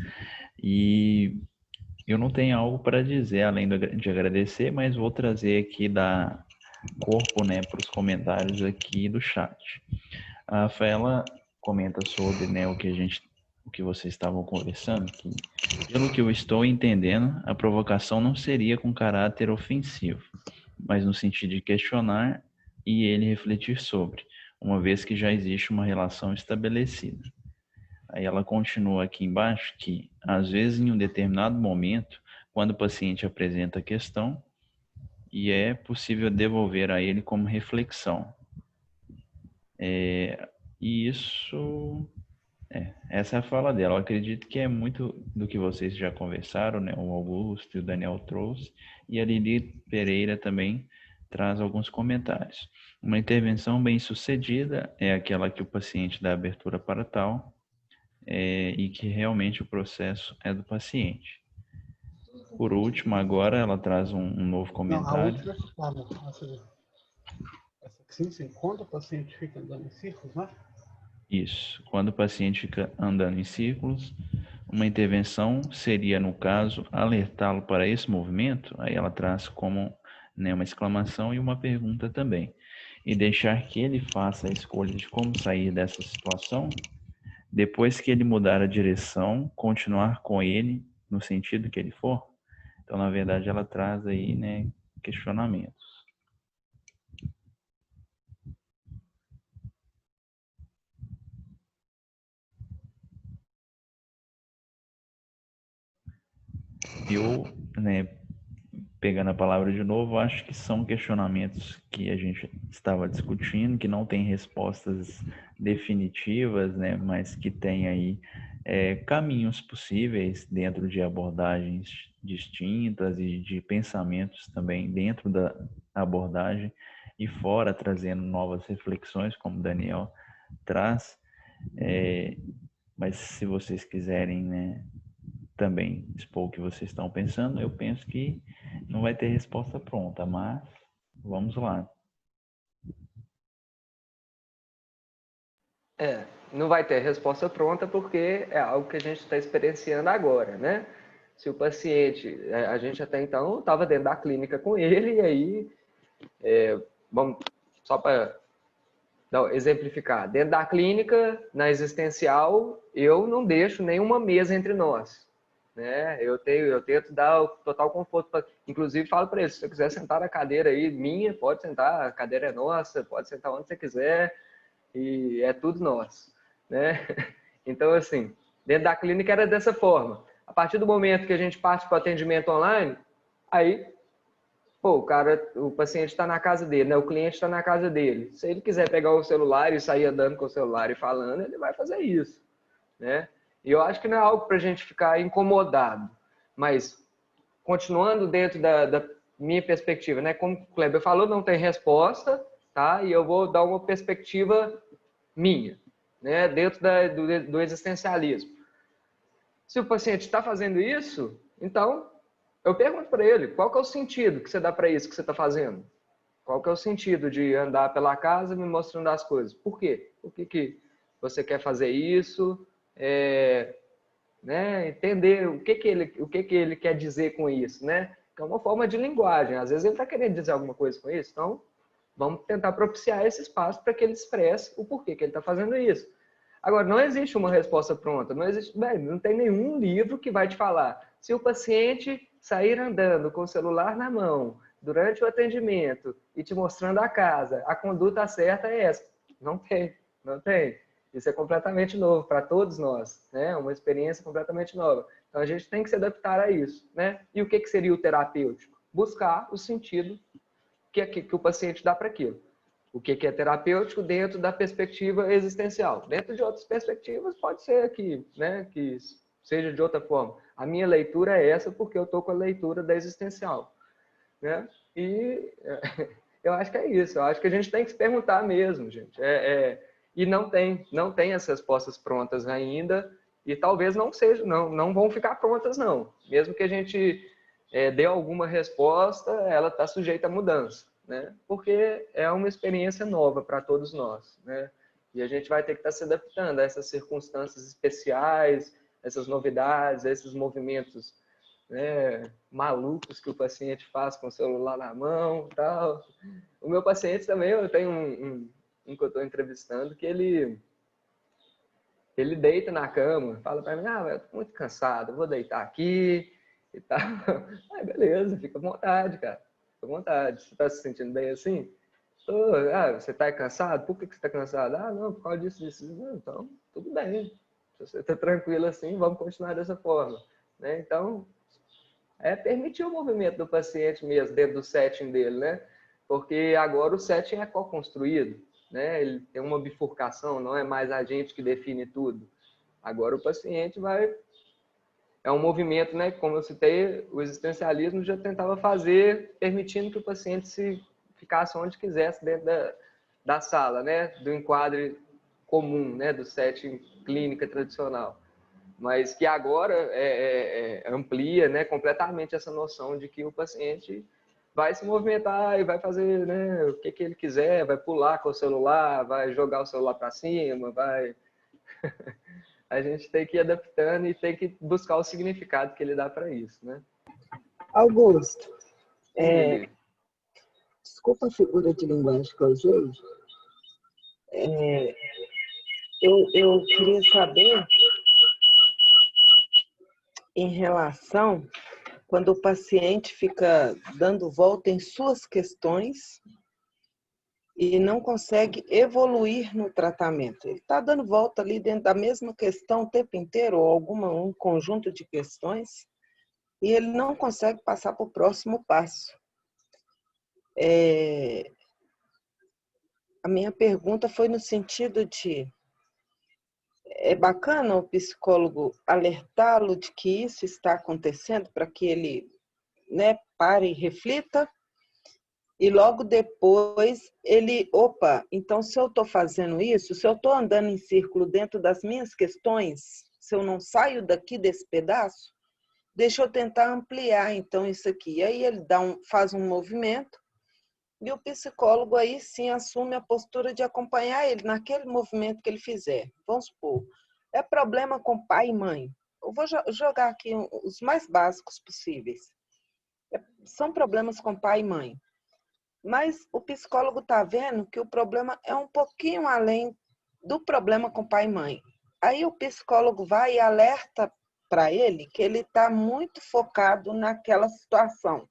e eu não tenho algo para dizer além de agradecer, mas vou trazer aqui da corpo, né, para os comentários aqui do chat. A Rafaela comenta sobre, né, o que vocês estavam conversando, que, pelo que eu estou entendendo, a provocação não seria com caráter ofensivo, mas no sentido de questionar e ele refletir sobre, uma vez que já existe uma relação estabelecida. Aí ela continua aqui embaixo que, às vezes, em um determinado momento, quando o paciente apresenta a questão, e é possível devolver a ele como reflexão. E isso... essa é a fala dela. Eu acredito que é muito do que vocês já conversaram, né? O Augusto e o Daniel trouxe, e a Lili Pereira também traz alguns comentários. Uma intervenção bem sucedida é aquela que o paciente dá abertura para tal, e que realmente o processo é do paciente. Por último, agora ela traz um novo comentário.
Não, a última sim, quando o paciente fica andando em círculos, né?
Isso. Quando o paciente fica andando em círculos, uma intervenção seria, no caso, alertá-lo para esse movimento. Aí ela traz como, né, uma exclamação e uma pergunta também. E deixar que ele faça a escolha de como sair dessa situação. Depois que ele mudar a direção, continuar com ele no sentido que ele for. Então, na verdade, ela traz aí, né, questionamentos. Eu, né, pegando a palavra de novo, acho que são questionamentos que a gente estava discutindo, que não tem respostas definitivas, né, mas que tem aí caminhos possíveis dentro de abordagens distintas e de pensamentos também dentro da abordagem e fora, trazendo novas reflexões, como o Daniel traz. Mas se vocês quiserem, né, também expor o que vocês estão pensando, eu penso que não vai ter resposta pronta, mas vamos lá.
Não vai ter resposta pronta porque é algo que a gente está experienciando agora, né? Se o paciente, a gente até então estava dentro da clínica com ele, e aí, vamos, só para exemplificar, dentro da clínica, na existencial, eu não deixo nenhuma mesa entre nós, né? Eu tento dar o total conforto, inclusive falo para ele, se você quiser sentar na cadeira aí minha, pode sentar, a cadeira é nossa, pode sentar onde você quiser, e é tudo nosso, né? Então, assim, dentro da clínica era dessa forma. A partir do momento que a gente parte para o atendimento online, aí, o paciente está na casa dele, né? O cliente está na casa dele. Se ele quiser pegar o celular e sair andando com o celular e falando, ele vai fazer isso, né? E eu acho que não é algo para a gente ficar incomodado, mas continuando dentro da minha perspectiva, né? Como o Kleber falou, não tem resposta, tá? E eu vou dar uma perspectiva minha, né? Dentro do existencialismo. Se o paciente está fazendo isso, então eu pergunto para ele, qual que é o sentido que você dá para isso que você está fazendo? Qual que é o sentido de andar pela casa me mostrando as coisas? Por quê? Por que você quer fazer isso? Né? Entender o que ele quer dizer com isso, né? Que é uma forma de linguagem. Às vezes ele está querendo dizer alguma coisa com isso, então vamos tentar propiciar esse espaço para que ele expresse o porquê que ele está fazendo isso. Agora, não existe uma resposta pronta, não tem nenhum livro que vai te falar se o paciente sair andando com o celular na mão durante o atendimento e te mostrando a casa, a conduta certa é essa. Não tem, não tem. Isso é completamente novo para todos nós, né? Uma experiência completamente nova. Então, a gente tem que se adaptar a isso, né? E o que seria o terapêutico? Buscar o sentido que o paciente dá para aquilo. O que é terapêutico dentro da perspectiva existencial. Dentro de outras perspectivas, pode ser né, que seja de outra forma. A minha leitura é essa porque eu estou com a leitura da existencial. Né? E eu acho que é isso. Eu acho que a gente tem que se perguntar mesmo, gente. E não tem as respostas prontas ainda. E talvez não vão ficar prontas, não. Mesmo que a gente dê alguma resposta, ela está sujeita a mudança. Né? Porque é uma experiência nova para todos nós, né? E a gente vai ter que estar se adaptando a essas circunstâncias especiais, essas novidades, esses movimentos, né, malucos que o paciente faz com o celular na mão, tal. O meu paciente também, eu tenho um que eu estou entrevistando, que ele deita na cama, fala para mim, eu estou muito cansado, vou deitar aqui e tal. Beleza, fica à vontade, cara. Fica à vontade. Você está se sentindo bem assim? Você está cansado? Por que você está cansado? Não, por causa disso. Então, tudo bem. Se você está tranquilo assim, vamos continuar dessa forma. Né? Então, permitir o movimento do paciente mesmo, dentro do setting dele, né? Porque agora o setting é co-construído, né? Ele tem uma bifurcação, não é mais a gente que define tudo. Agora o paciente vai... É um movimento, né? Como eu citei, o existencialismo já tentava fazer, permitindo que o paciente ficasse onde quisesse dentro da sala, né? Do enquadre comum, né? Do setting clínica tradicional. Mas que agora amplia, né? Completamente essa noção de que o paciente vai se movimentar e vai fazer, né? O que ele quiser, vai pular com o celular, vai jogar o celular para cima, vai... A gente tem que ir adaptando e tem que buscar o significado que ele dá para isso, né?
Augusto, desculpa a figura de linguagem que eu usei. Eu queria saber em relação quando o paciente fica dando volta em suas questões e não consegue evoluir no tratamento. Ele está dando volta ali dentro da mesma questão o tempo inteiro, ou um conjunto de questões, e ele não consegue passar para o próximo passo. A minha pergunta foi no sentido de é bacana o psicólogo alertá-lo de que isso está acontecendo para que ele, né, pare e reflita, e logo depois ele, então se eu estou fazendo isso, se eu estou andando em círculo dentro das minhas questões, se eu não saio daqui desse pedaço, deixa eu tentar ampliar então isso aqui. E aí ele faz um movimento e o psicólogo aí sim assume a postura de acompanhar ele naquele movimento que ele fizer. Vamos supor, é problema com pai e mãe. Eu vou jogar aqui os mais básicos possíveis. São problemas com pai e mãe. Mas o psicólogo está vendo que o problema é um pouquinho além do problema com pai e mãe. Aí o psicólogo vai e alerta para ele que ele está muito focado naquela situação.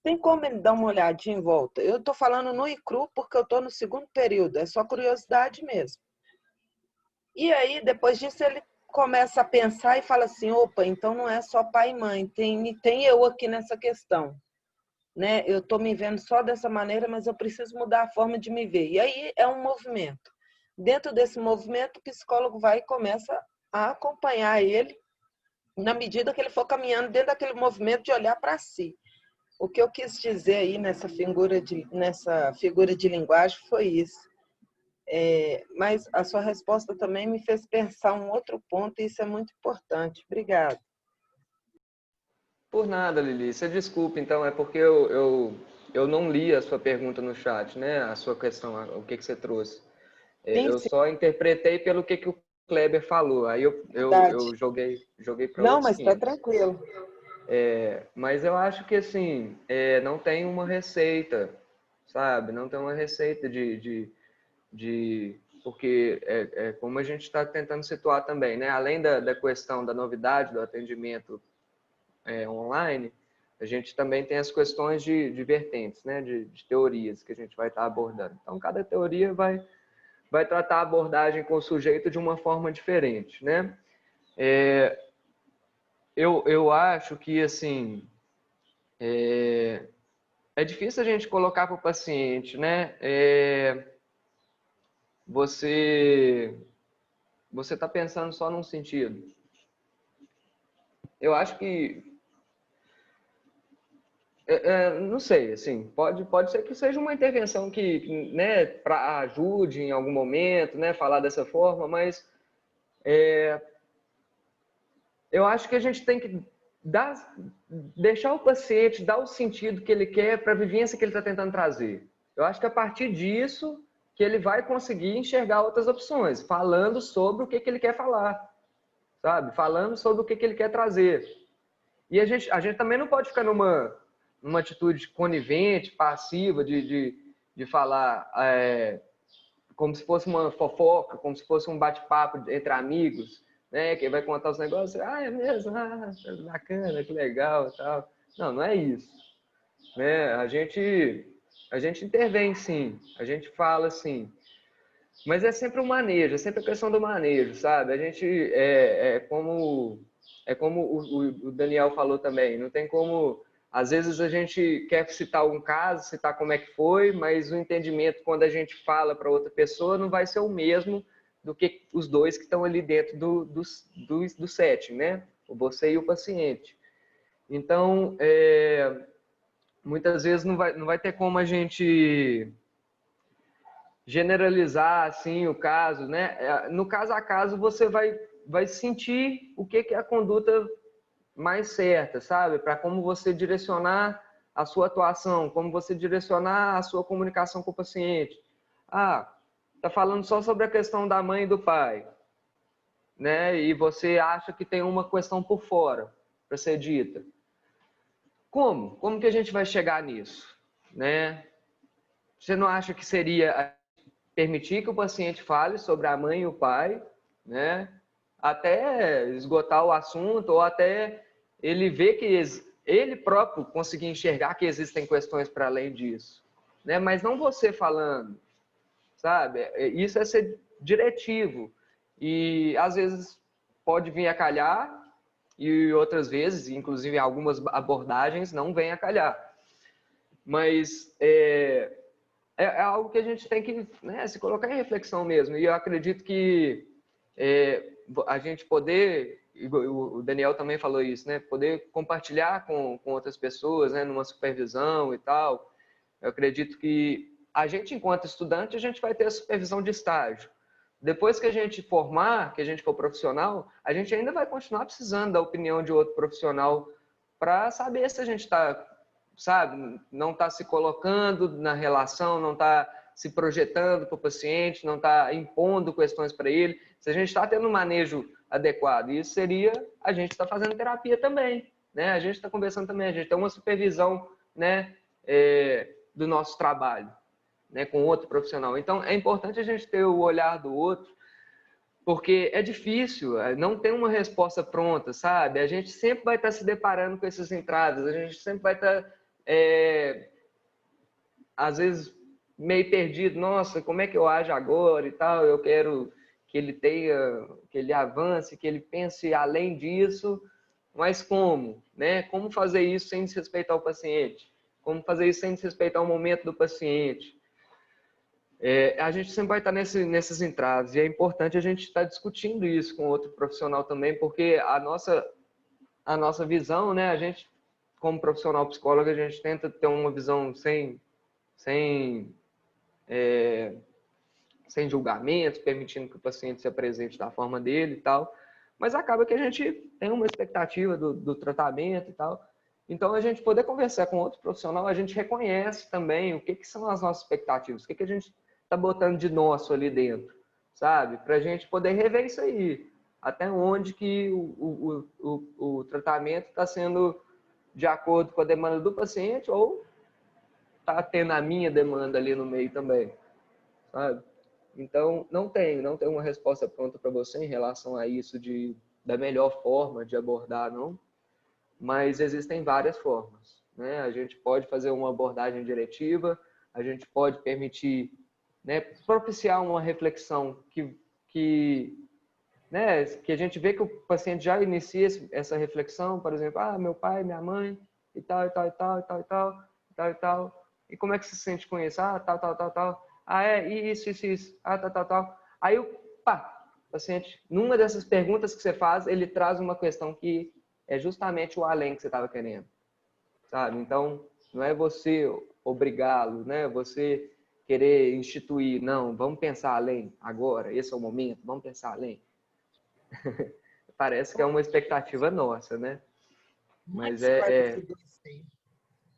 Tem como ele dar uma olhadinha em volta? Eu estou falando no ICRU porque eu estou no segundo período, é só curiosidade mesmo. E aí, depois disso, ele começa a pensar e fala assim, então não é só pai e mãe, tem eu aqui nessa questão. Né? Eu estou me vendo só dessa maneira, mas eu preciso mudar a forma de me ver. E aí é um movimento. Dentro desse movimento, o psicólogo vai e começa a acompanhar ele na medida que ele for caminhando dentro daquele movimento de olhar para si. O que eu quis dizer aí nessa figura de linguagem foi isso. Mas a sua resposta também me fez pensar um outro ponto, e isso é muito importante. Obrigada.
Por nada, Lili. Você desculpa, então, é porque eu não li a sua pergunta no chat, né? A sua questão, o que você trouxe.
Sim,
Eu
sim,
só interpretei pelo que o Kleber falou. Aí
verdade.
eu joguei para
Não,
outros
mas está
500.
tranquilo.
Mas eu acho que, assim, não tem uma receita, sabe? Não tem uma receita porque como a gente está tentando situar também, né? Além da questão da novidade do atendimento online, a gente também tem as questões de vertentes, né? De teorias que a gente vai estar abordando. Então, cada teoria vai tratar a abordagem com o sujeito de uma forma diferente, né? Eu acho que, assim, é difícil a gente colocar para o paciente, né? Você está pensando só num sentido. Eu acho que não sei, assim, pode ser que seja uma intervenção que né, ajude em algum momento, né, falar dessa forma, mas eu acho que a gente tem que deixar o paciente dar o sentido que ele quer para a vivência que ele está tentando trazer. Eu acho que a partir disso que ele vai conseguir enxergar outras opções, falando sobre o que ele quer falar, sabe? Falando sobre o que ele quer trazer. E a gente também não pode ficar numa atitude conivente, passiva, de falar como se fosse uma fofoca, como se fosse um bate-papo entre amigos, né? Quem vai contar os negócios, é mesmo, bacana, que legal e tal. Não, não é isso. Né? A gente intervém sim, a gente fala sim, mas é sempre o manejo, é sempre a questão do manejo, sabe? A gente como o Daniel falou também, não tem como, às vezes a gente quer citar um caso, citar como é que foi, mas o entendimento quando a gente fala para outra pessoa não vai ser o mesmo do que os dois que estão ali dentro do setting, né? Você e o paciente. Então, muitas vezes não vai ter como a gente generalizar assim o caso, né? No caso a caso você vai sentir o que é a conduta mais certa, sabe? Para como você direcionar a sua atuação, como você direcionar a sua comunicação com o paciente. Tá falando só sobre a questão da mãe e do pai, né? E você acha que tem uma questão por fora para ser dita. Como que a gente vai chegar nisso, né? Você não acha que seria permitir que o paciente fale sobre a mãe e o pai, né? Até esgotar o assunto, ou até ele ver que ele próprio conseguir enxergar que existem questões para além disso, né? Mas não você falando, sabe? Isso é ser diretivo. E às vezes pode vir a calhar, e outras vezes, inclusive algumas abordagens, não vem a calhar. Mas é algo que a gente tem que, né, se colocar em reflexão mesmo. E eu acredito que a gente poder, o Daniel também falou isso, né, poder compartilhar com outras pessoas, né, numa supervisão e tal. Eu acredito que a gente, enquanto estudante, a gente vai ter a supervisão de estágio. Depois que a gente formar, que a gente for profissional, a gente ainda vai continuar precisando da opinião de outro profissional para saber se a gente está, sabe, não está se colocando na relação, não está se projetando para o paciente, não está impondo questões para ele, se a gente está tendo um manejo adequado. Isso seria a gente estar fazendo terapia também, né? A gente está conversando também, a gente tem uma supervisão, né, do nosso trabalho, né, com outro profissional. Então, é importante a gente ter o olhar do outro, porque é difícil, não tem uma resposta pronta, sabe? A gente sempre vai estar se deparando com essas entradas, a gente sempre vai estar, às vezes, meio perdido. Nossa, como é que eu ajo agora e tal? Eu quero que ele tenha, que ele avance, que ele pense além disso, mas como, né? Como fazer isso sem desrespeitar o paciente? Como fazer isso sem desrespeitar o momento do paciente? A gente sempre vai estar nesses entraves, e é importante a gente estar discutindo isso com outro profissional também, porque a nossa visão, né, a gente, como profissional psicólogo, a gente tenta ter uma visão sem sem julgamentos, permitindo que o paciente se apresente da forma dele e tal. Mas acaba que a gente tem uma expectativa do tratamento e tal. Então, a gente poder conversar com outro profissional, a gente reconhece também o que são as nossas expectativas, o que a gente está botando de nosso ali dentro, sabe? Para a gente poder rever isso aí. Até onde que o tratamento está sendo de acordo com a demanda do paciente ou está tendo a minha demanda ali no meio também, sabe? Então, não tenho uma resposta pronta para você em relação a isso da melhor forma de abordar, não. Mas existem várias formas, né? A gente pode fazer uma abordagem diretiva, a gente pode permitir, né, propiciar uma reflexão né, que a gente vê que o paciente já inicia essa reflexão, por exemplo, meu pai, minha mãe, e tal, e tal, e tal, e tal, e tal, e tal, e tal. E como é que se sente com isso? Tal, tal, tal, tal. Isso. Tal, tal, tal. Aí o paciente, numa dessas perguntas que você faz, ele traz uma questão que é justamente o além que você estava querendo, sabe? Então, não é você obrigá-lo, né? Você querer instituir, não, vamos pensar além agora, esse é o momento, vamos pensar além. Parece que é uma expectativa nossa, né? Mas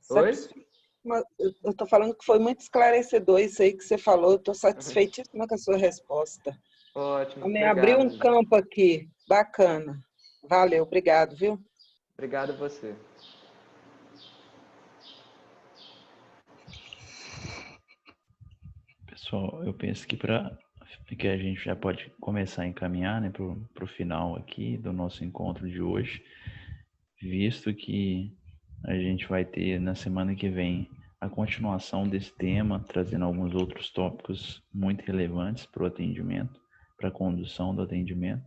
Oi?
Eu estou falando que foi muito esclarecedor isso aí que você falou. Eu estou satisfeitíssima com a sua resposta.
Ótimo.
Me abriu um campo aqui. Bacana. Valeu, obrigado, viu?
Obrigado a você.
Pessoal, eu penso que que a gente já pode começar a encaminhar, né, para o final aqui do nosso encontro de hoje, visto que a gente vai ter na semana que vem a continuação desse tema, trazendo alguns outros tópicos muito relevantes para o atendimento, para a condução do atendimento.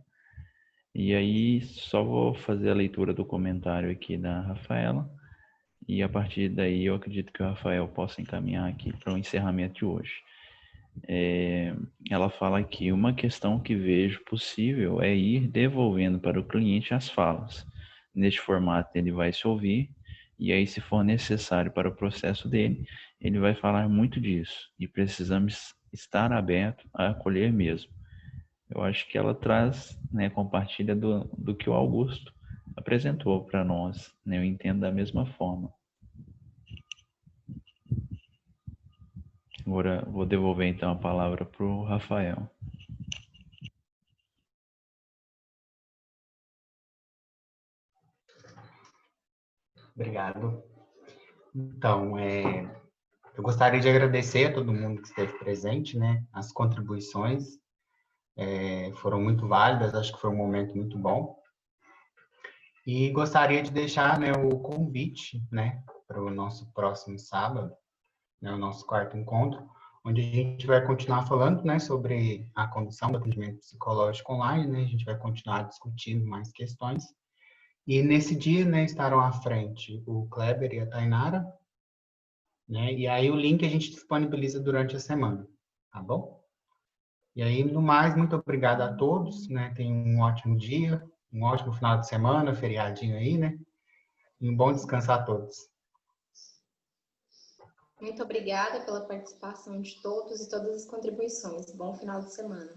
E aí só vou fazer a leitura do comentário aqui da Rafaela, e a partir daí eu acredito que o Rafael possa encaminhar aqui para o encerramento de hoje. Ela fala que uma questão que vejo possível é ir devolvendo para o cliente as falas. Neste formato ele vai se ouvir e aí, se for necessário para o processo dele, ele vai falar muito disso e precisamos estar aberto a acolher mesmo. Eu acho que ela traz, né, compartilha do que o Augusto apresentou para nós, né? Eu entendo da mesma forma. Agora vou devolver então a palavra para o Rafael.
Obrigado. Então, eu gostaria de agradecer a todo mundo que esteve presente, né? As contribuições foram muito válidas, acho que foi um momento muito bom. E gostaria de deixar, né, o convite, né, para o nosso próximo sábado, né, o nosso quarto encontro, onde a gente vai continuar falando, né, sobre a condução do atendimento psicológico online, né? A gente vai continuar discutindo mais questões. E nesse dia, né, estarão à frente o Kleber e a Tainara, né? E aí o link a gente disponibiliza durante a semana, tá bom? E aí, no mais, muito obrigado a todos, né? Tenham um ótimo dia, um ótimo final de semana, feriadinho aí, né? E um bom descanso a todos.
Muito obrigada pela participação de todos e todas as contribuições. Bom final de semana.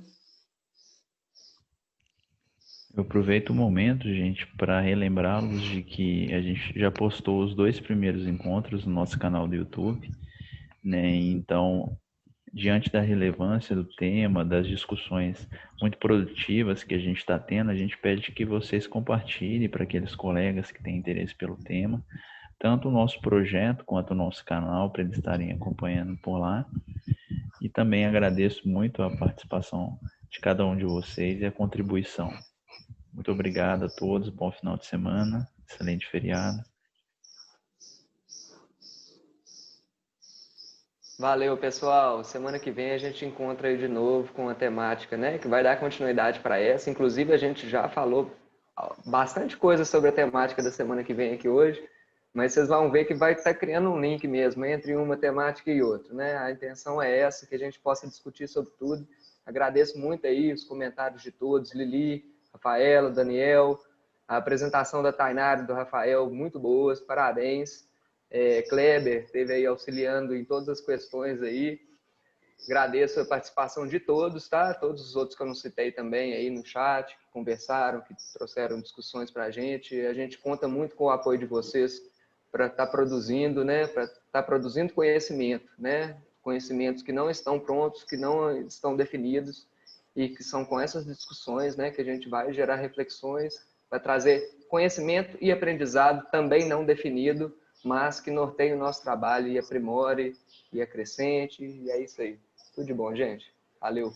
Eu aproveito o momento, gente, para relembrá-los de que a gente já postou os 2 primeiros encontros no nosso canal do YouTube, né? Então, diante da relevância do tema, das discussões muito produtivas que a gente está tendo, a gente pede que vocês compartilhem para aqueles colegas que têm interesse pelo tema, tanto o nosso projeto quanto o nosso canal, para eles estarem acompanhando por lá. E também agradeço muito a participação de cada um de vocês e a contribuição. Muito obrigado a todos, bom final de semana, excelente feriado.
Valeu, pessoal. Semana que vem a gente encontra aí de novo com a temática, né, que vai dar continuidade para essa. Inclusive, a gente já falou bastante coisa sobre a temática da semana que vem aqui hoje, mas vocês vão ver que vai estar criando um link mesmo entre uma temática e outra, né? A intenção é essa, que a gente possa discutir sobre tudo. Agradeço muito aí os comentários de todos, Lili, Rafaela, Daniel, a apresentação da Tainara e do Rafael, muito boas, parabéns. Kleber esteve aí auxiliando em todas as questões aí. Agradeço a participação de todos, tá? Todos os outros que eu não citei também aí no chat, que conversaram, que trouxeram discussões para a gente conta muito com o apoio de vocês para estar produzindo, né? Para estar produzindo conhecimento, né? Conhecimentos que não estão prontos, que não estão definidos, e que são com essas discussões, né, que a gente vai gerar reflexões, vai trazer conhecimento e aprendizado também não definido, mas que norteie o nosso trabalho e aprimore e acrescente, e é isso aí. Tudo de bom, gente. Valeu.